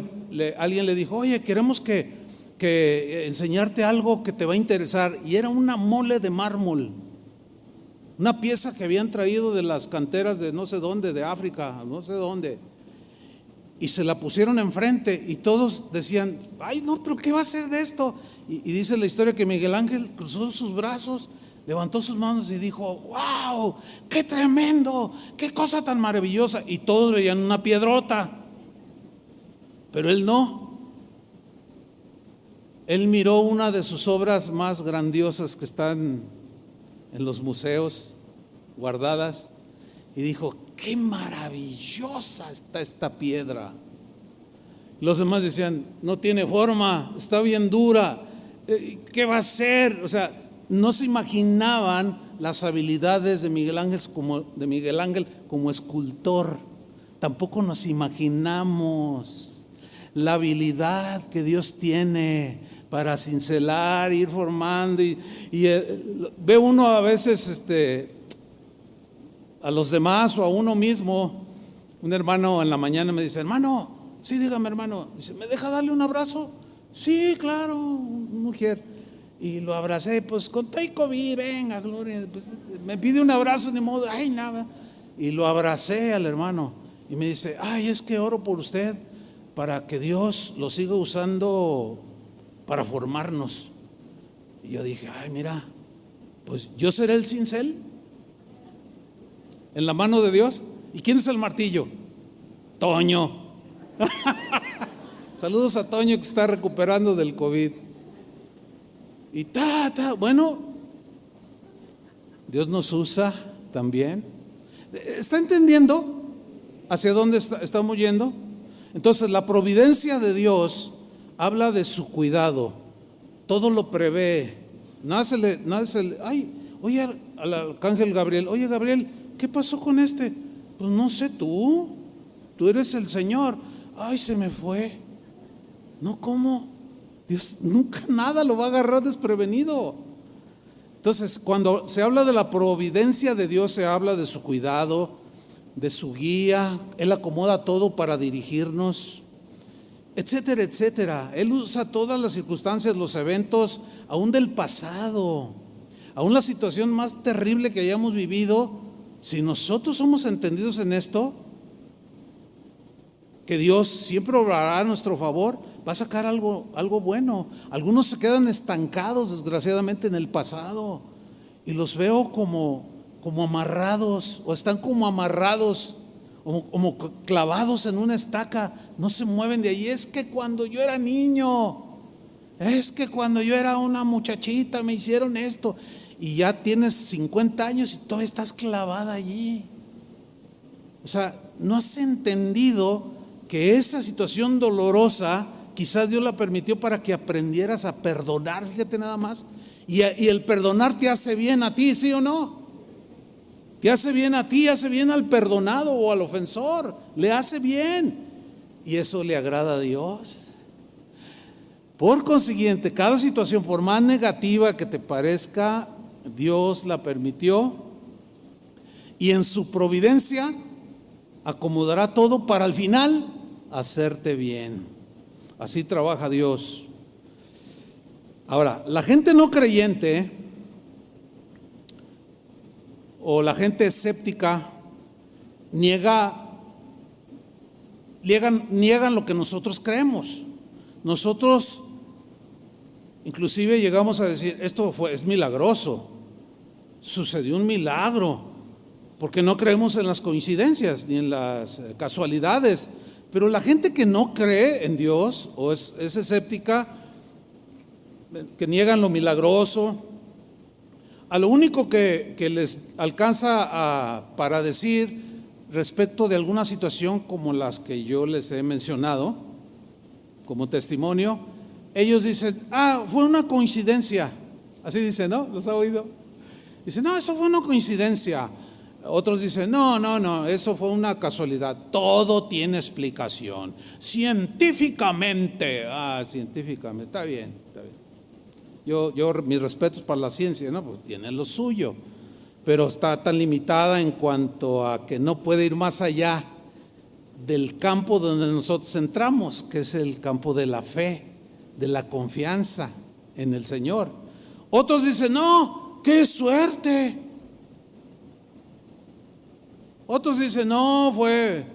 alguien le dijo, oye, queremos que enseñarte algo que te va a interesar, y era una mole de mármol, una pieza que habían traído de las canteras de no sé dónde, de África, no sé dónde, y se la pusieron enfrente, y todos decían, ay no, pero ¿qué va a hacer de esto? Y dice la historia que Miguel Ángel cruzó sus brazos, levantó sus manos y dijo: ¡wow! ¡Qué tremendo! ¡Qué cosa tan maravillosa! Y todos veían una piedrota, pero él no. Él miró una de sus obras más grandiosas que están en los museos guardadas y dijo: ¡qué maravillosa está esta piedra! Los demás decían: no tiene forma, está bien dura, ¿qué va a ser? O sea, no se imaginaban las habilidades de Miguel Ángel como escultor. Tampoco nos imaginamos la habilidad que Dios tiene para cincelar, ir formando y ve uno a veces a los demás o a uno mismo. Un hermano en la mañana me dice: hermano, sí, dígame, hermano. Dice: ¿me deja darle un abrazo? Sí, claro, mujer. Y lo abracé, pues con todo y COVID, venga, gloria. Pues, me pide un abrazo, ni modo, ay, nada. Y lo abracé al hermano y me dice: ay, es que oro por usted para que Dios lo siga usando para formarnos. Y yo dije: ay, mira, pues yo seré el cincel en la mano de Dios. ¿Y quién es el martillo? Toño. Saludos a Toño, que está recuperando del COVID. Y bueno, Dios nos usa también. ¿Está entendiendo hacia dónde estamos yendo? Entonces, la providencia de Dios habla de su cuidado. Todo lo prevé. Nada se le ay, oye, al arcángel Gabriel: oye, Gabriel, ¿qué pasó con este? Pues no sé, tú eres el Señor. Ay, se me fue. No, ¿cómo? Dios nunca nada lo va a agarrar desprevenido. Entonces, cuando se habla de la providencia de Dios, se habla de su cuidado, de su guía. Él acomoda todo para dirigirnos, etcétera, etcétera. Él usa todas las circunstancias, los eventos, aún del pasado, aún la situación más terrible que hayamos vivido. Si nosotros somos entendidos en esto, que Dios siempre obrará a nuestro favor, va a sacar algo bueno. Algunos se quedan estancados, desgraciadamente, en el pasado, y los veo como amarrados, o están como amarrados, como clavados en una estaca, no se mueven de ahí. Es que cuando yo era niño, es que cuando yo era una muchachita me hicieron esto, y ya tienes 50 años y todavía estás clavada allí. O sea, no has entendido que esa situación dolorosa quizás Dios la permitió para que aprendieras a perdonar. Fíjate nada más. Y el perdonar te hace bien a ti, ¿sí o no? Te hace bien a ti, hace bien al perdonado o al ofensor, le hace bien. Y eso le agrada a Dios. Por consiguiente, cada situación, por más negativa que te parezca, Dios la permitió, y en su providencia acomodará todo para al final hacerte bien. Así trabaja Dios. Ahora, la gente no creyente o la gente escéptica niegan lo que nosotros creemos. Nosotros inclusive llegamos a decir: esto es milagroso, sucedió un milagro, porque no creemos en las coincidencias ni en las casualidades. Pero la gente que no cree en Dios o es escéptica, que niegan lo milagroso, a lo único que les alcanza para decir respecto de alguna situación como las que yo les he mencionado como testimonio, ellos dicen: fue una coincidencia. Así dicen, ¿no? ¿Los ha oído? Dicen: no, eso fue una coincidencia. Otros dicen: no, eso fue una casualidad. Todo tiene explicación. Científicamente. Científicamente, está bien. Yo mis respetos para la ciencia, ¿no? Pues tiene lo suyo, pero está tan limitada en cuanto a que no puede ir más allá del campo donde nosotros entramos, que es el campo de la fe, de la confianza en el Señor. Otros dicen: no, qué suerte. Otros dicen: no, fue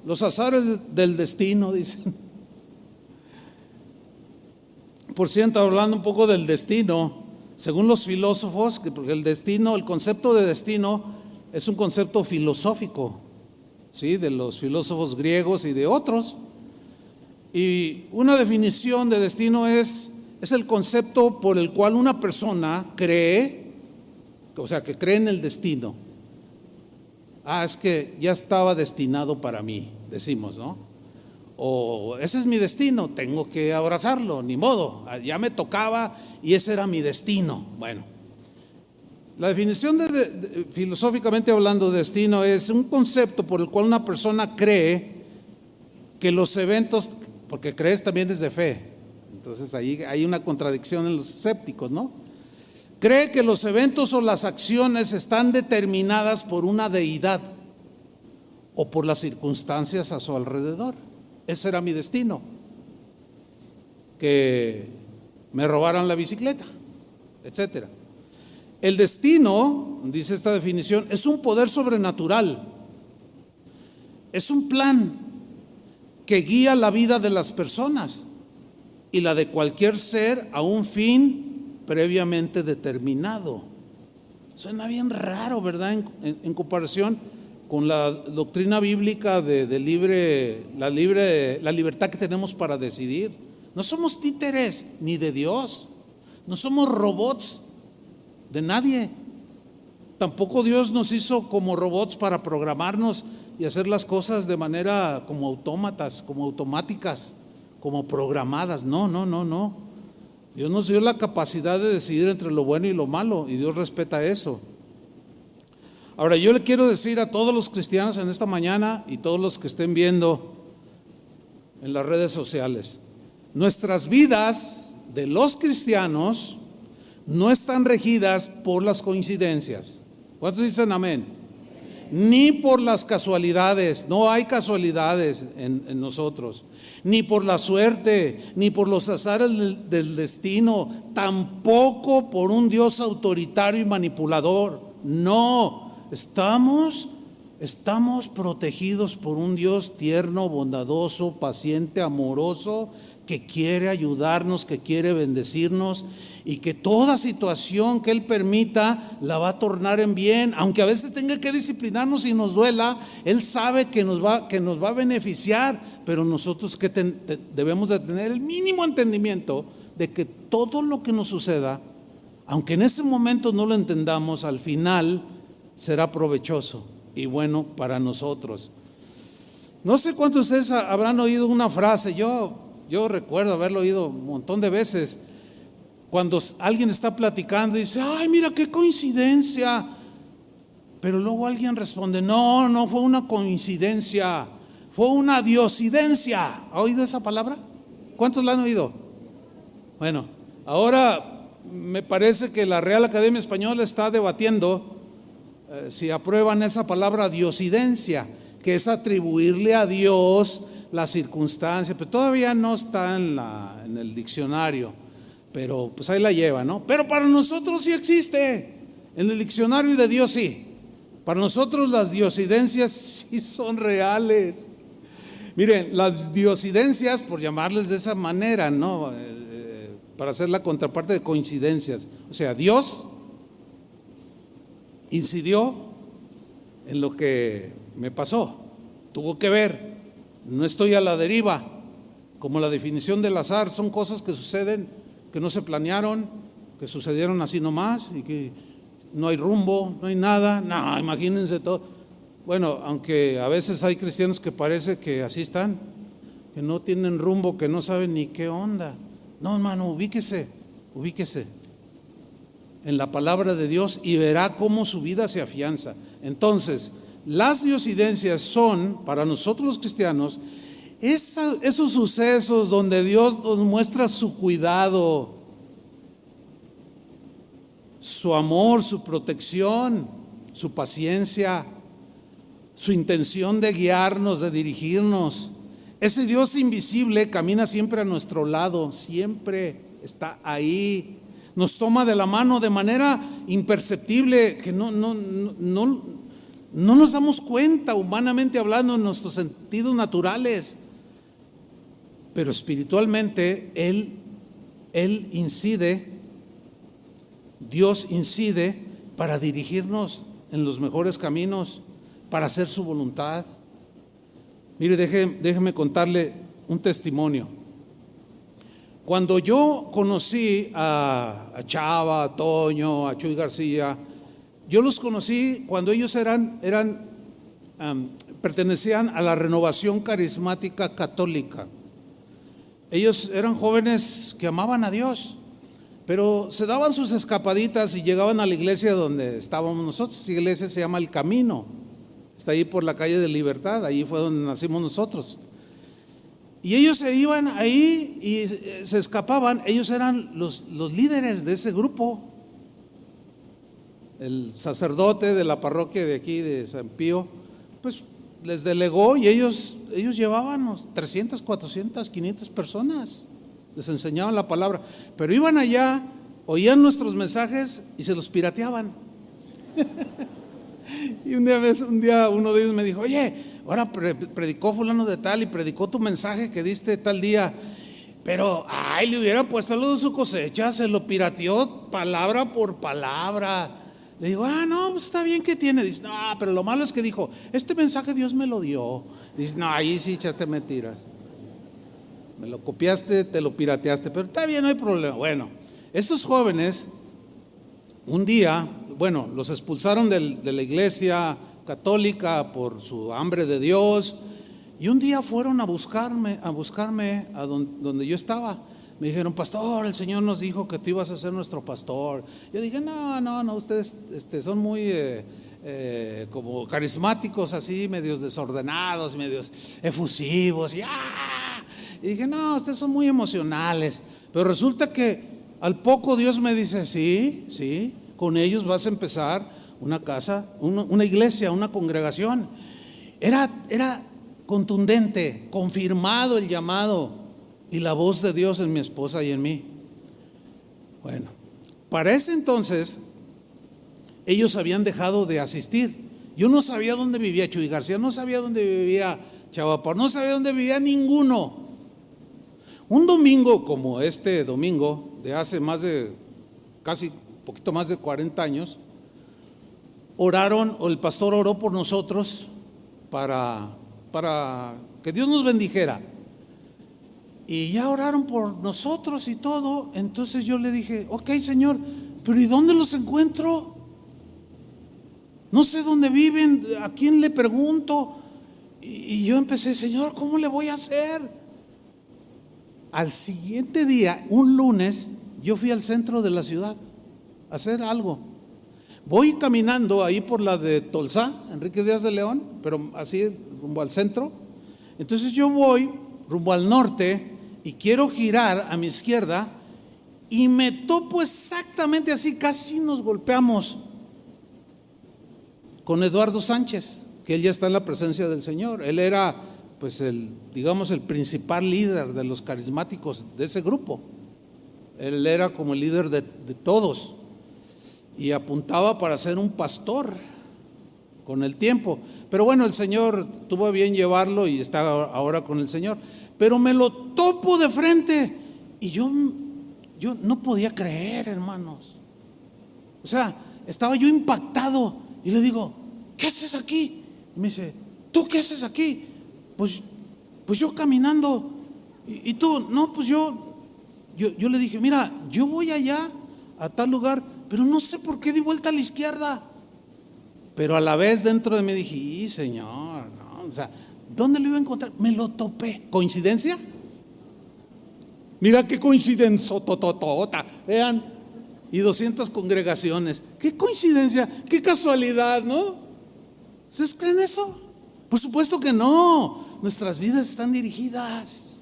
los azares del destino, dicen. Por cierto, hablando un poco del destino, Según los filósofos, porque el destino, el concepto de destino es un concepto filosófico, ¿sí? De los filósofos griegos y de otros. Y una definición de destino es el concepto por el cual una persona cree, o sea, que cree en el destino. Es que ya estaba destinado para mí, decimos, ¿no? O ese es mi destino, tengo que abrazarlo, ni modo, ya me tocaba y ese era mi destino. Bueno, la definición filosóficamente hablando de destino es un concepto por el cual una persona cree que los eventos, porque crees también es de fe, entonces ahí hay una contradicción en los escépticos, ¿no? Cree que los eventos o las acciones están determinadas por una deidad o por las circunstancias a su alrededor. Ese era mi destino, que me robaran la bicicleta, etcétera. El destino, dice esta definición, es un poder sobrenatural, es un plan que guía la vida de las personas y la de cualquier ser a un fin previamente determinado. Suena bien raro, ¿verdad? En comparación con la doctrina bíblica de la libertad que tenemos para decidir. No somos títeres ni de Dios, no somos robots de nadie. Tampoco Dios nos hizo como robots para programarnos y hacer las cosas de manera como autómatas, como automáticas, como programadas. No. Dios nos dio la capacidad de decidir entre lo bueno y lo malo, y Dios respeta eso. Ahora, yo le quiero decir a todos los cristianos en esta mañana y todos los que estén viendo en las redes sociales, nuestras vidas de los cristianos no están regidas por las coincidencias. ¿Cuántos dicen amén? Ni por las casualidades, no hay casualidades en nosotros, ni por la suerte, ni por los azares del destino, tampoco por un Dios autoritario y manipulador. No. Estamos protegidos por un Dios tierno, bondadoso, paciente, amoroso, que quiere ayudarnos, que quiere bendecirnos y que toda situación que Él permita la va a tornar en bien, aunque a veces tenga que disciplinarnos y nos duela. Él sabe que nos va a beneficiar, pero nosotros que debemos de tener el mínimo entendimiento de que todo lo que nos suceda, aunque en ese momento no lo entendamos, al final será provechoso y bueno para nosotros. No sé cuántos de ustedes habrán oído una frase, yo recuerdo haberlo oído un montón de veces, cuando alguien está platicando y dice, ay, mira qué coincidencia, pero luego alguien responde, no fue una coincidencia, fue una diosidencia. ¿Ha oído esa palabra? ¿Cuántos la han oído? Bueno, ahora me parece que la Real Academia Española está debatiendo si aprueban esa palabra diosidencia, que es atribuirle a Dios la circunstancia, pero todavía no está en el diccionario, pero pues ahí la lleva, ¿no? Pero para nosotros sí existe, en el diccionario de Dios sí. Para nosotros las diosidencias sí son reales. Miren, las diosidencias, por llamarles de esa manera, ¿no? Para hacer la contraparte de coincidencias, o sea, Dios incidió en lo que me pasó, tuvo que ver, no estoy a la deriva, como la definición del azar, son cosas que suceden, que no se planearon, que sucedieron así nomás y que no hay rumbo, no hay nada. No, imagínense todo. Bueno, aunque a veces hay cristianos que parece que así están, que no tienen rumbo, que no saben ni qué onda. No, hermano, ubíquese en la palabra de Dios y verá cómo su vida se afianza. Entonces, las diosidencias son, para nosotros los cristianos, esos sucesos donde Dios nos muestra su cuidado, su amor, su protección, su paciencia, su intención de guiarnos, de dirigirnos. Ese Dios invisible camina siempre a nuestro lado, siempre está ahí. Nos toma de la mano de manera imperceptible, que no nos damos cuenta, humanamente hablando, en nuestros sentidos naturales. Pero espiritualmente Él incide Dios incide para dirigirnos en los mejores caminos, para hacer su voluntad. Mire, déjeme contarle un testimonio. Cuando yo conocí a Chava, a Toño, a Chuy García, yo los conocí cuando ellos pertenecían a la Renovación Carismática Católica. Ellos eran jóvenes que amaban a Dios, pero se daban sus escapaditas y llegaban a la iglesia donde estábamos nosotros. Esa iglesia se llama El Camino, está ahí por la calle de Libertad, ahí fue donde nacimos nosotros. Y ellos se iban ahí y se escapaban. Ellos eran los líderes de ese grupo. El sacerdote de la parroquia de aquí de San Pío, pues les delegó y ellos llevaban 300, 400, 500 personas. Les enseñaban la palabra, pero iban allá, oían nuestros mensajes y se los pirateaban. Y un día uno de ellos me dijo: oye, ahora predicó fulano de tal y predicó tu mensaje que diste tal día, pero le hubieran puesto lo de su cosecha, se lo pirateó palabra por palabra. Le digo: no, pues está bien, que tiene. Dice: no, pero lo malo es que dijo, este mensaje Dios me lo dio. Dice: no, ahí sí echaste mentiras, me lo copiaste, te lo pirateaste, pero está bien, no hay problema. Bueno, estos jóvenes un día, los expulsaron de la iglesia católica por su hambre de Dios, y un día fueron a buscarme a donde yo estaba. Me dijeron: pastor, el Señor nos dijo que tú ibas a ser nuestro pastor. Yo dije: no, ustedes son muy como carismáticos, así, medios desordenados, medios efusivos. Y dije: no, ustedes son muy emocionales. Pero resulta que al poco Dios me dice: sí, con ellos vas a empezar una casa, una iglesia, una congregación. Era contundente, confirmado el llamado y la voz de Dios en mi esposa y en mí. Bueno, para ese entonces ellos habían dejado de asistir. Yo no sabía dónde vivía Chuy García, no sabía dónde vivía Chavapar, no sabía dónde vivía ninguno. Un domingo como este domingo, de hace casi poquito más de 40 años, el pastor oró por nosotros para que Dios nos bendijera. Y ya oraron por nosotros y todo. Entonces yo le dije: ok, Señor, pero ¿y dónde los encuentro? No sé dónde viven, ¿a quién le pregunto? Y yo empecé: Señor, ¿cómo le voy a hacer? Al siguiente día, un lunes, yo fui al centro de la ciudad a hacer algo. Voy caminando ahí por la de Tolsá, Enrique Díaz de León, pero así rumbo al centro. Entonces yo voy rumbo al norte y quiero girar a mi izquierda y me topo exactamente así, casi nos golpeamos con Eduardo Sánchez, que él ya está en la presencia del Señor. Él era pues el principal líder de los carismáticos de ese grupo. Él era como el líder de todos y apuntaba para ser un pastor con el tiempo. Pero bueno, el Señor tuvo a bien llevarlo y está ahora con el Señor. Pero me lo topo de frente y yo no podía creer, hermanos. O sea, estaba yo impactado y le digo: ¿qué haces aquí? Y me dice: ¿tú qué haces aquí? Pues yo caminando. ¿Y tú? No, pues yo le dije: mira, yo voy allá a tal lugar, pero no sé por qué di vuelta a la izquierda. Pero a la vez dentro de mí dije: Señor, no, o sea, ¿dónde lo iba a encontrar? Me lo topé. ¿Coincidencia? Mira qué coincidencia, tototota. Vean, y 200 congregaciones. Qué coincidencia, qué casualidad, ¿no? ¿Ustedes creen eso? Por supuesto que no. Nuestras vidas están dirigidas.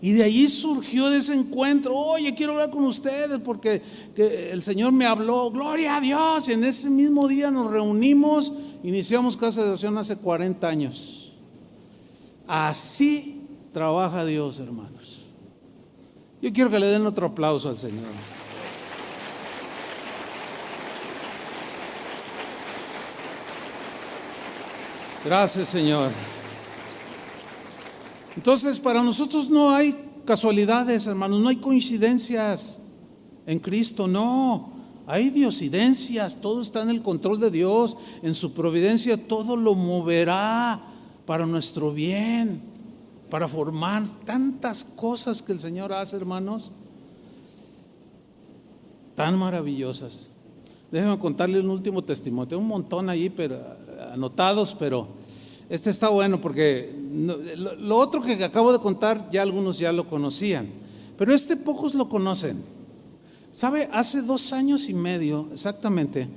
Y de allí surgió de ese encuentro: oye, quiero hablar con ustedes porque el Señor me habló. Gloria a Dios. Y en ese mismo día nos reunimos, iniciamos Casa de Oración hace 40 años. Así trabaja Dios, hermanos. Yo quiero que le den otro aplauso al Señor. Gracias, Señor. Entonces, para nosotros no hay casualidades, hermanos, no hay coincidencias en Cristo, no. hay diosidencias, todo está en el control de Dios, en su providencia todo lo moverá para nuestro bien, para formar tantas cosas que el Señor hace, hermanos, tan maravillosas. Déjenme contarles un último testimonio, tengo un montón ahí anotados, pero este está bueno porque lo otro que acabo de contar ya algunos ya lo conocían, pero pocos lo conocen. ¿Sabe? Hace 2 años y medio exactamente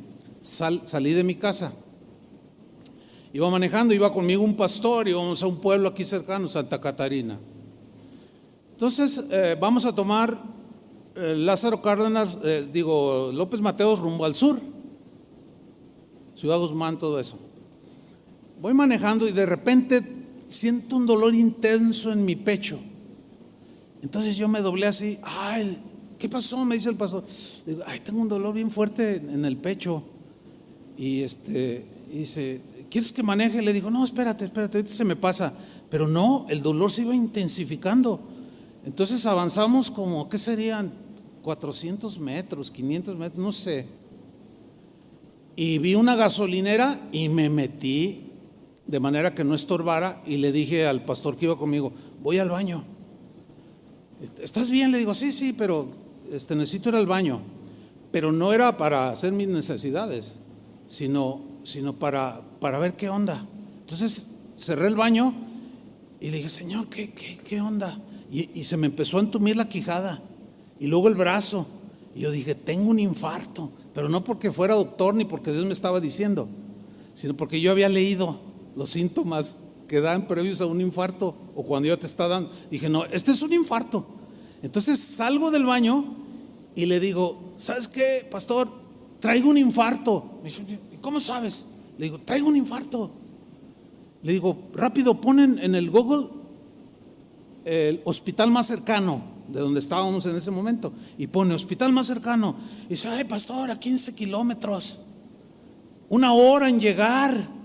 salí de mi casa. Iba manejando, iba conmigo un pastor, íbamos a un pueblo aquí cercano, Santa Catarina. Entonces vamos a tomar Lázaro Cárdenas, López Mateos rumbo al sur, Ciudad Guzmán, todo eso. Voy manejando y de repente siento un dolor intenso en mi pecho. Entonces yo me doblé así, ¿qué pasó? Me dice el pastor. Digo, tengo un dolor bien fuerte en el pecho. Y dice, ¿quieres que maneje? Le digo, no, espérate, ahorita se me pasa. Pero no, el dolor se iba intensificando. Entonces avanzamos como, ¿qué serían? 400 metros, 500 metros, no sé. Y vi una gasolinera y me metí de manera que no estorbara y le dije al pastor que iba conmigo, voy al baño. ¿Estás bien? Le digo, sí, pero necesito ir al baño. Pero no era para hacer mis necesidades, sino para ver qué onda. Entonces cerré el baño y le dije, Señor, ¿qué onda? Y se me empezó a entumir la quijada y luego el brazo. Y yo dije, tengo un infarto, pero no porque fuera doctor ni porque Dios me estaba diciendo, sino porque yo había leído los síntomas que dan previos a un infarto o cuando ya te está dando. Dije, no, este es un infarto. Entonces salgo del baño y le digo, ¿sabes qué, pastor? Traigo un infarto. Me dice, ¿y cómo sabes? Le digo, traigo un infarto. Le digo, rápido, ponen en el Google el hospital más cercano de donde estábamos en ese momento y pone hospital más cercano. Y dice, pastor, a 15 kilómetros, 1 hora en llegar.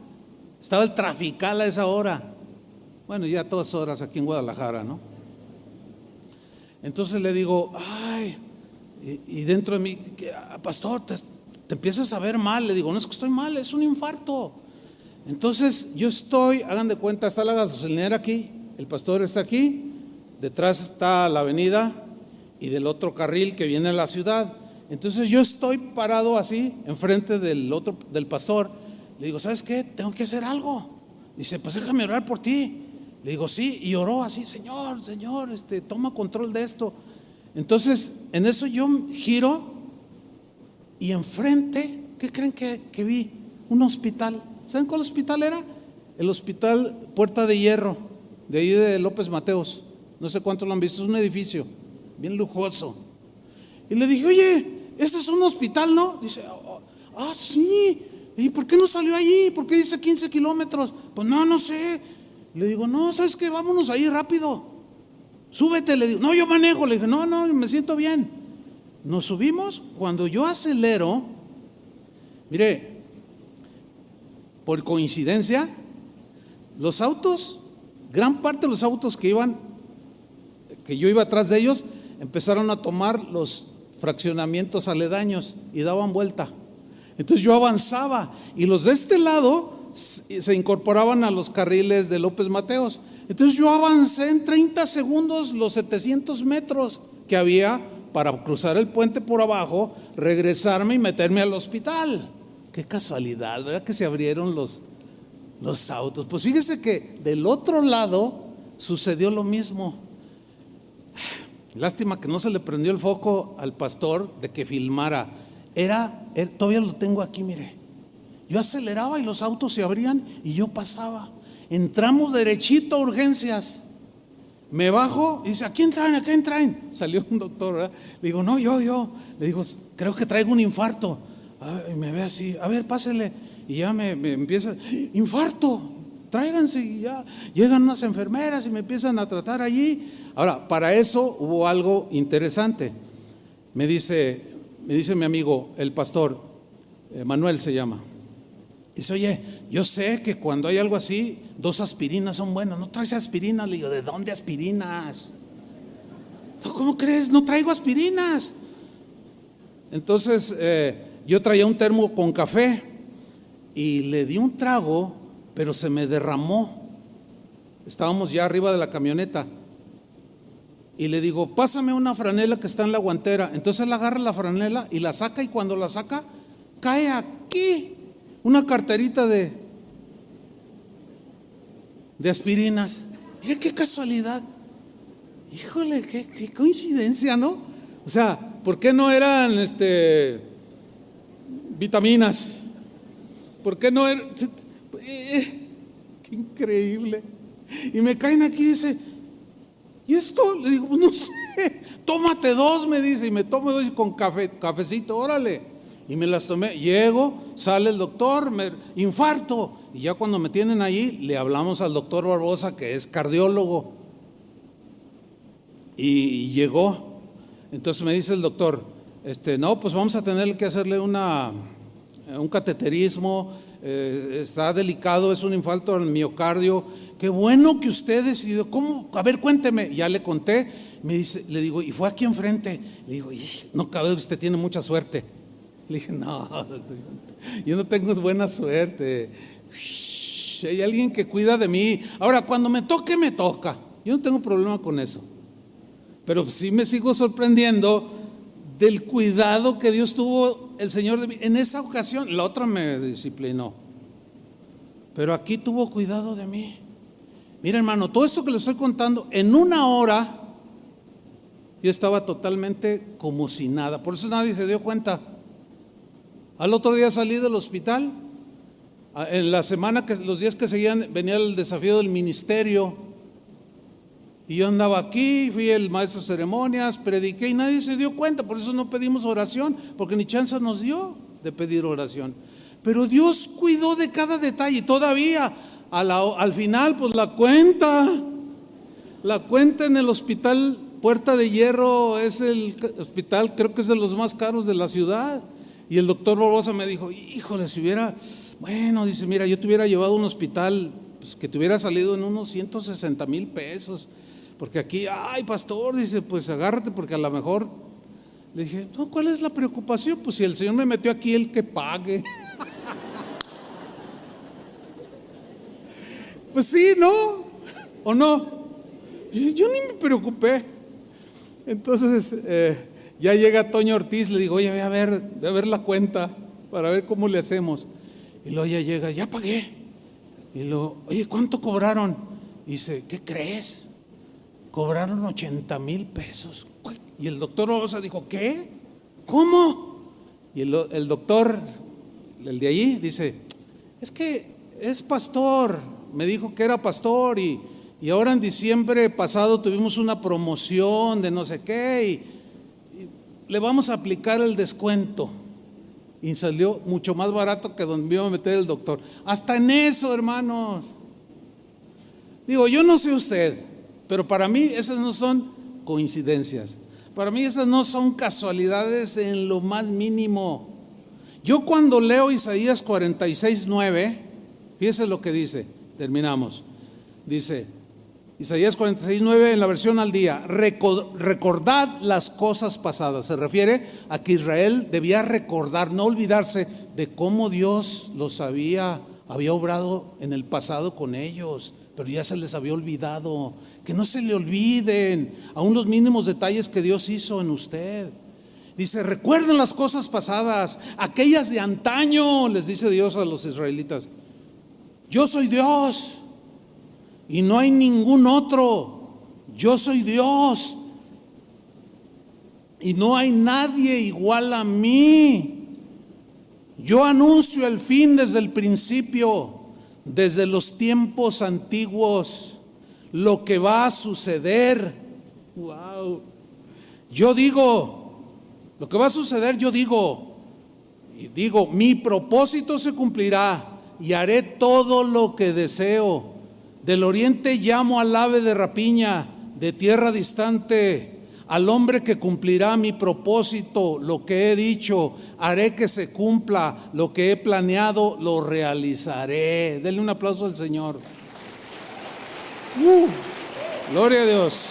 Estaba el trafical a esa hora. Bueno, ya todas horas aquí en Guadalajara, ¿no? Entonces le digo, y dentro de mí, pastor, te empiezas a ver mal. Le digo, no es que estoy mal, es un infarto. Entonces yo hagan de cuenta, está la gasolinera aquí, el pastor está aquí, detrás está la avenida y del otro carril que viene a la ciudad. Entonces yo estoy parado así, enfrente del pastor. Le digo, ¿sabes qué? Tengo que hacer algo. Dice, pues déjame orar por ti. Le digo, sí, y oró así, Señor, toma control de esto. Entonces, en eso yo giro y enfrente, ¿qué creen que vi? Un hospital. ¿Saben cuál hospital era? El hospital Puerta de Hierro, de ahí de López Mateos. No sé cuánto lo han visto, es un edificio bien lujoso. Y le dije, oye, ¿este es un hospital, no? Dice, sí. ¿Y por qué no salió allí? ¿Por qué dice 15 kilómetros? Pues no sé. Le digo, no, ¿sabes qué? Vámonos ahí rápido. Súbete. Le digo, no, yo manejo. Le dije, no, me siento bien. Nos subimos. Cuando yo acelero, mire, por coincidencia, los autos, gran parte de los autos que yo iba atrás de ellos, empezaron a tomar los fraccionamientos aledaños y daban vuelta. Entonces yo avanzaba y los de este lado se incorporaban a los carriles de López Mateos. Entonces yo avancé en 30 segundos los 700 metros que había para cruzar el puente por abajo, regresarme y meterme al hospital. Qué casualidad, ¿verdad? Que se abrieron los autos. Pues fíjese que del otro lado sucedió lo mismo. Lástima que no se le prendió el foco al pastor de que filmara. Todavía lo tengo aquí, mire. Yo aceleraba y los autos se abrían y yo pasaba. Entramos derechito a urgencias. Me bajo y dice, ¿a quién traen? Salió un doctor, ¿verdad? Le digo, no, yo. Le digo, creo que traigo un infarto. Y me ve así, a ver, pásele. Y ya me empieza, infarto, tráiganse. Y ya llegan unas enfermeras y me empiezan a tratar allí. Ahora, para eso hubo algo interesante. Me dice mi amigo, el pastor, Manuel se llama. Dice, oye, yo sé que cuando hay algo así, 2 aspirinas son buenas. ¿No traes aspirinas? Le digo, ¿de dónde aspirinas? ¿Cómo crees? No traigo aspirinas. Entonces yo traía un termo con café y le di un trago, pero se me derramó. Estábamos ya arriba de la camioneta y le digo, pásame una franela que está en la guantera. Entonces él agarra la franela y la saca, y cuando la saca cae aquí una carterita de aspirinas. Mira qué casualidad. Híjole, qué coincidencia, ¿no? O sea, ¿por qué no eran vitaminas? ¿Por qué no eran? Qué increíble. Y me caen aquí y dice, ¿y esto? Le digo, no sé, tómate 2, me dice, y me tomo 2 con cafecito, órale. Y me las tomé, llego, sale el doctor, infarto. Y ya cuando me tienen ahí, le hablamos al doctor Barbosa, que es cardiólogo. Y llegó. Entonces me dice el doctor, no, pues vamos a tener que hacerle un cateterismo, está delicado, es un infarto al miocardio. Qué bueno que usted decidió. ¿Cómo? A ver, cuénteme. Ya le conté. Me dice, le digo, y fue aquí enfrente. Le digo, no cabe, usted tiene mucha suerte. Le dije, no, yo no tengo buena suerte. Hay alguien que cuida de mí. Ahora, cuando me toque, me toca. Yo no tengo problema con eso. Pero sí me sigo sorprendiendo del cuidado que Dios tuvo el Señor de mí. En esa ocasión, la otra me disciplinó, pero aquí tuvo cuidado de mí. Mira, hermano, todo esto que le estoy contando, en una hora yo estaba totalmente como si nada. Por eso nadie se dio cuenta. Al otro día salí del hospital. En la semana, los días que seguían, venía el desafío del ministerio. Y yo andaba aquí, fui el maestro de ceremonias, prediqué y nadie se dio cuenta. Por eso no pedimos oración, porque ni chance nos dio de pedir oración. Pero Dios cuidó de cada detalle. Y todavía al final, pues la cuenta en el hospital Puerta de Hierro es el hospital, creo que es de los más caros de la ciudad. Y el doctor Barbosa me dijo, híjole, si hubiera, bueno, dice, mira, yo te hubiera llevado a un hospital pues, que te hubiera salido en unos 160,000 pesos. Porque aquí, ay, pastor, dice, pues agárrate, porque a lo mejor. Le dije, no, ¿cuál es la preocupación? Pues si el Señor me metió aquí, el que pague. Pues sí, ¿no? ¿O no? Yo ni me preocupé. Entonces, ya llega Toño Ortiz, le digo, oye, voy a ver la cuenta para ver cómo le hacemos. Y luego ya llega, ya pagué. Y luego, oye, ¿cuánto cobraron? Y dice, ¿qué crees? Cobraron 80,000 pesos. Y el doctor Barbosa dijo, ¿qué? ¿Cómo? Y el doctor, el de allí, dice, es que es pastor. Me dijo que era pastor y ahora en diciembre pasado tuvimos una promoción de no sé qué y le vamos a aplicar el descuento. Y salió mucho más barato que donde me iba a meter el doctor. Hasta en eso, hermanos. Digo, yo no sé usted, pero para mí esas no son coincidencias. Para mí esas no son casualidades en lo más mínimo. Yo cuando leo Isaías 46:9, fíjese lo que dice, terminamos. Dice, Isaías 46:9 en la versión al día, recordad las cosas pasadas. Se refiere a que Israel debía recordar, no olvidarse de cómo Dios los había obrado en el pasado con ellos, pero ya se les había olvidado. Que no se le olviden aún los mínimos detalles que Dios hizo en usted. Dice, recuerden las cosas pasadas, aquellas de antaño, les dice Dios a los israelitas. Yo soy Dios y no hay ningún otro. Yo soy Dios y no hay nadie igual a mí. Yo anuncio el fin desde el principio, desde los tiempos antiguos, lo que va a suceder. Wow. Yo digo, lo que va a suceder, yo digo, mi propósito se cumplirá y haré todo lo que deseo. Del oriente llamo al ave de rapiña, de tierra distante, al hombre que cumplirá mi propósito, lo que he dicho, haré que se cumpla, lo que he planeado, lo realizaré. Denle un aplauso al Señor. Gloria a Dios.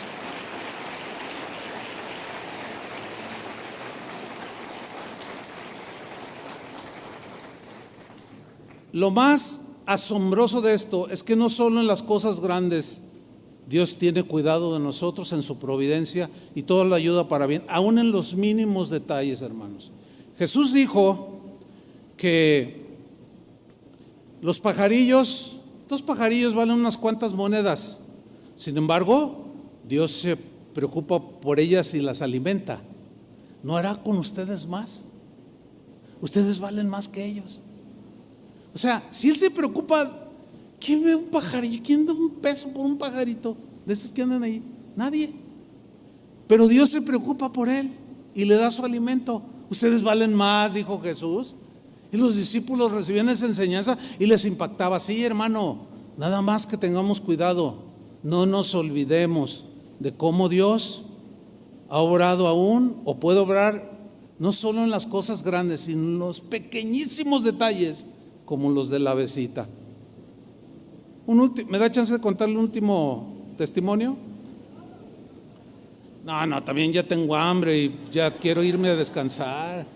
lo más asombroso de esto es que no solo en las cosas grandes Dios tiene cuidado de nosotros en su providencia y todo lo ayuda para bien, aún en los mínimos detalles, hermanos. Jesús dijo que los pajarillos, 2 pajarillos valen unas cuantas monedas. Sin embargo, Dios se preocupa por ellas y las alimenta. ¿No hará con ustedes más? Ustedes valen más que ellos. O sea, si Él se preocupa, ¿quién ve un pajarillo? ¿Quién da un peso por un pajarito de esos que andan ahí? Nadie. Pero Dios se preocupa por él y le da su alimento. Ustedes valen más, dijo Jesús. Y los discípulos recibían esa enseñanza y les impactaba. Sí, hermano, nada más que tengamos cuidado, no nos olvidemos de cómo Dios ha obrado aún o puede obrar no solo en las cosas grandes, sino en los pequeñísimos detalles como los de la avecita. ¿Me da chance de contarle un último testimonio? No, también ya tengo hambre y ya quiero irme a descansar.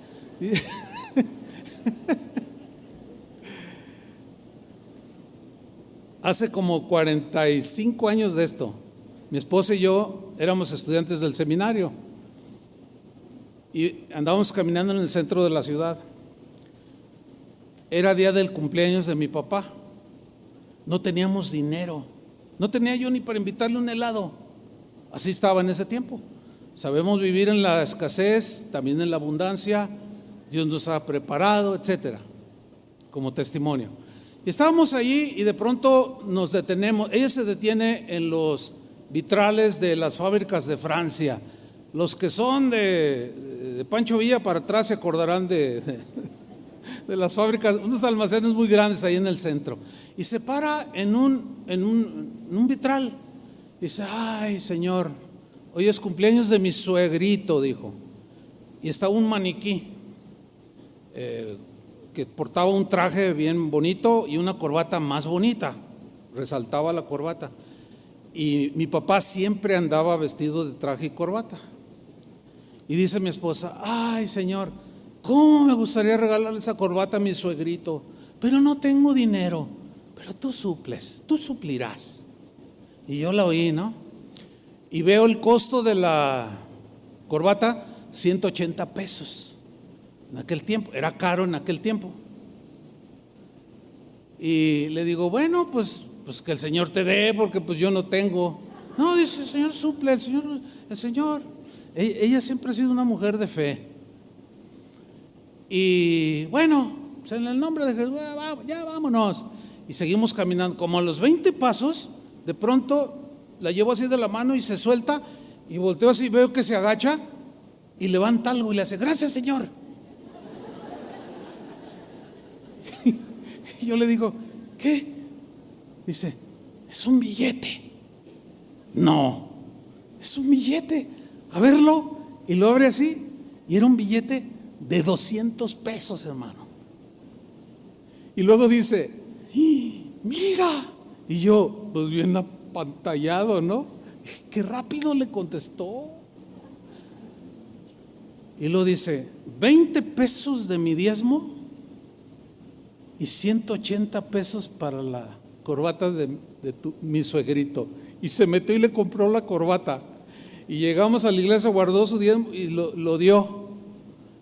Hace como 45 años de esto, mi esposa y yo éramos estudiantes del seminario y andábamos caminando en el centro de la ciudad. Era día del cumpleaños de mi papá. No teníamos dinero, no tenía yo ni para invitarle un helado. Así estaba en ese tiempo. Sabemos vivir en la escasez, también en la abundancia. Dios nos ha preparado, etcétera, como testimonio. Y estábamos allí y de pronto nos detenemos. Ella se detiene en los vitrales de las fábricas de Francia. Los que son de Pancho Villa para atrás se acordarán de las fábricas, unos almacenes muy grandes ahí en el centro. Y se para en un vitral y dice: ay, Señor, hoy es cumpleaños de mi suegrito, dijo. Y estaba un maniquí que portaba un traje bien bonito y una corbata más bonita, resaltaba la corbata. Y mi papá siempre andaba vestido de traje y corbata. Y dice mi esposa: ay, Señor, ¿cómo me gustaría regalarle esa corbata a mi suegrito? Pero no tengo dinero. Pero tú suples, tú suplirás. Y yo la oí, ¿no? Y veo el costo de la corbata, 180 pesos. En aquel tiempo, era caro en aquel tiempo. Y le digo: bueno, pues que el Señor te dé, porque pues yo no tengo. No, dice: el Señor suple, el Señor. Ella siempre ha sido una mujer de fe. Y bueno, pues en el nombre de Jesús, ya vámonos. Y seguimos caminando. Como a los 20 pasos, de pronto la llevo así de la mano y se suelta. Y volteo así, veo que se agacha y levanta algo y le hace: gracias, Señor. Y yo le digo: ¿qué? Dice: es un billete. No, es un billete. A verlo. Y lo abre así y era un billete de 200 pesos, hermano. Y luego dice: mira. Y yo, pues bien apantallado, ¿no? Qué rápido le contestó. Y luego dice: 20 pesos de mi diezmo y 180 pesos para la corbata de mi suegrito. Y se metió y le compró la corbata. Y llegamos a la iglesia, guardó su diezmo y lo dio.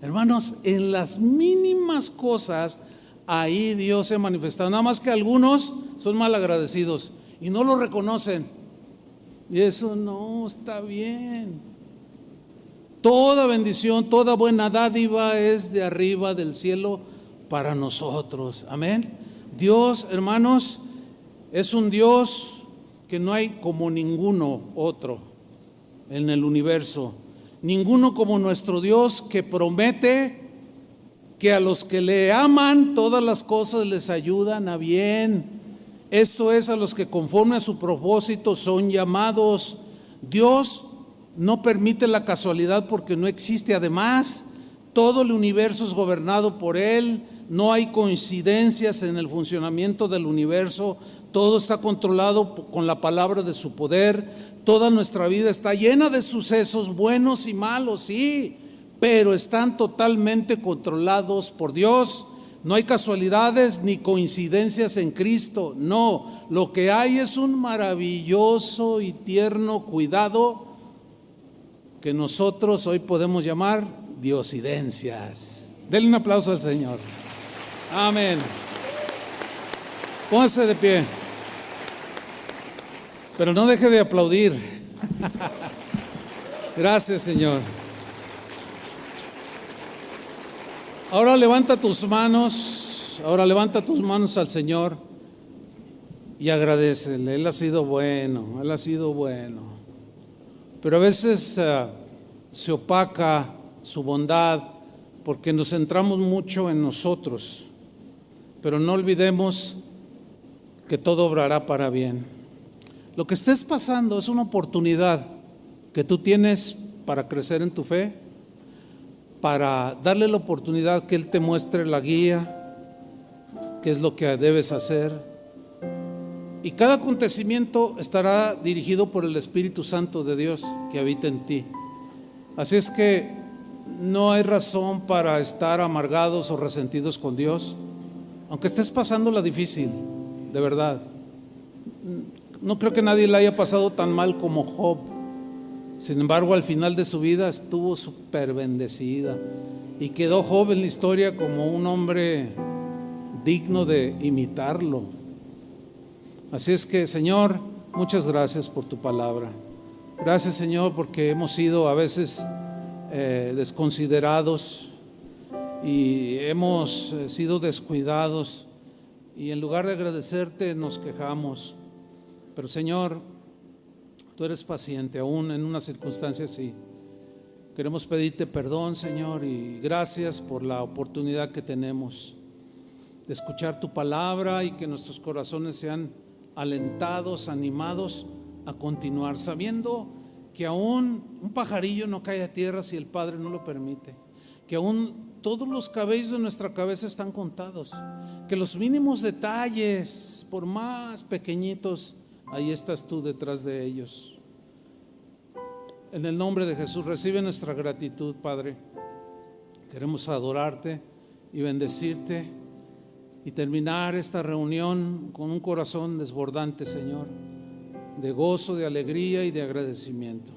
Hermanos, en las mínimas cosas, ahí Dios se ha manifestado. Nada más que algunos son malagradecidos y no lo reconocen. Y eso no está bien. Toda bendición, toda buena dádiva es de arriba del cielo para nosotros. Amén. Dios, hermanos, es un Dios que no hay como ninguno otro en el universo. Ninguno como nuestro Dios, que promete que a los que le aman todas las cosas les ayudan a bien. Esto es, a los que conforme a su propósito son llamados. Dios no permite la casualidad porque no existe. Además, todo el universo es gobernado por Él. No hay coincidencias en el funcionamiento del universo. Todo está controlado con la palabra de su poder. Toda nuestra vida está llena de sucesos buenos y malos, sí, pero están totalmente controlados por Dios. No hay casualidades ni coincidencias en Cristo. No, lo que hay es un maravilloso y tierno cuidado que nosotros hoy podemos llamar diosidencias. Denle un aplauso al Señor. Amén. Póngase de pie. Pero no deje de aplaudir. Gracias, Señor. Ahora levanta tus manos al Señor y agradécele. Él ha sido bueno, Él ha sido bueno. Pero a veces se opaca su bondad porque nos centramos mucho en nosotros. Pero no olvidemos que todo obrará para bien. Lo que estés pasando es una oportunidad que tú tienes para crecer en tu fe, para darle la oportunidad que Él te muestre la guía, qué es lo que debes hacer. Y cada acontecimiento estará dirigido por el Espíritu Santo de Dios que habita en ti. Así es que no hay razón para estar amargados o resentidos con Dios, aunque estés pasándola difícil, de verdad. No creo que nadie la haya pasado tan mal como Job. Sin embargo, al final de su vida estuvo súper bendecida y quedó Job en la historia como un hombre digno de imitarlo. Así es que, Señor, muchas gracias por tu palabra. Gracias, Señor, porque hemos sido a veces desconsiderados y hemos sido descuidados, y en lugar de agradecerte nos quejamos. Pero, Señor, tú eres paciente aún en una circunstancia así. Queremos pedirte perdón, Señor, y gracias por la oportunidad que tenemos de escuchar tu palabra y que nuestros corazones sean alentados, animados a continuar, sabiendo que aún un pajarillo no cae a tierra si el Padre no lo permite, que aún todos los cabellos de nuestra cabeza están contados, que los mínimos detalles, por más pequeñitos, ahí estás tú detrás de ellos. En el nombre de Jesús, recibe nuestra gratitud, Padre. Queremos adorarte y bendecirte y terminar esta reunión con un corazón desbordante, Señor, de gozo, de alegría y de agradecimiento.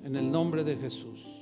En el nombre de Jesús.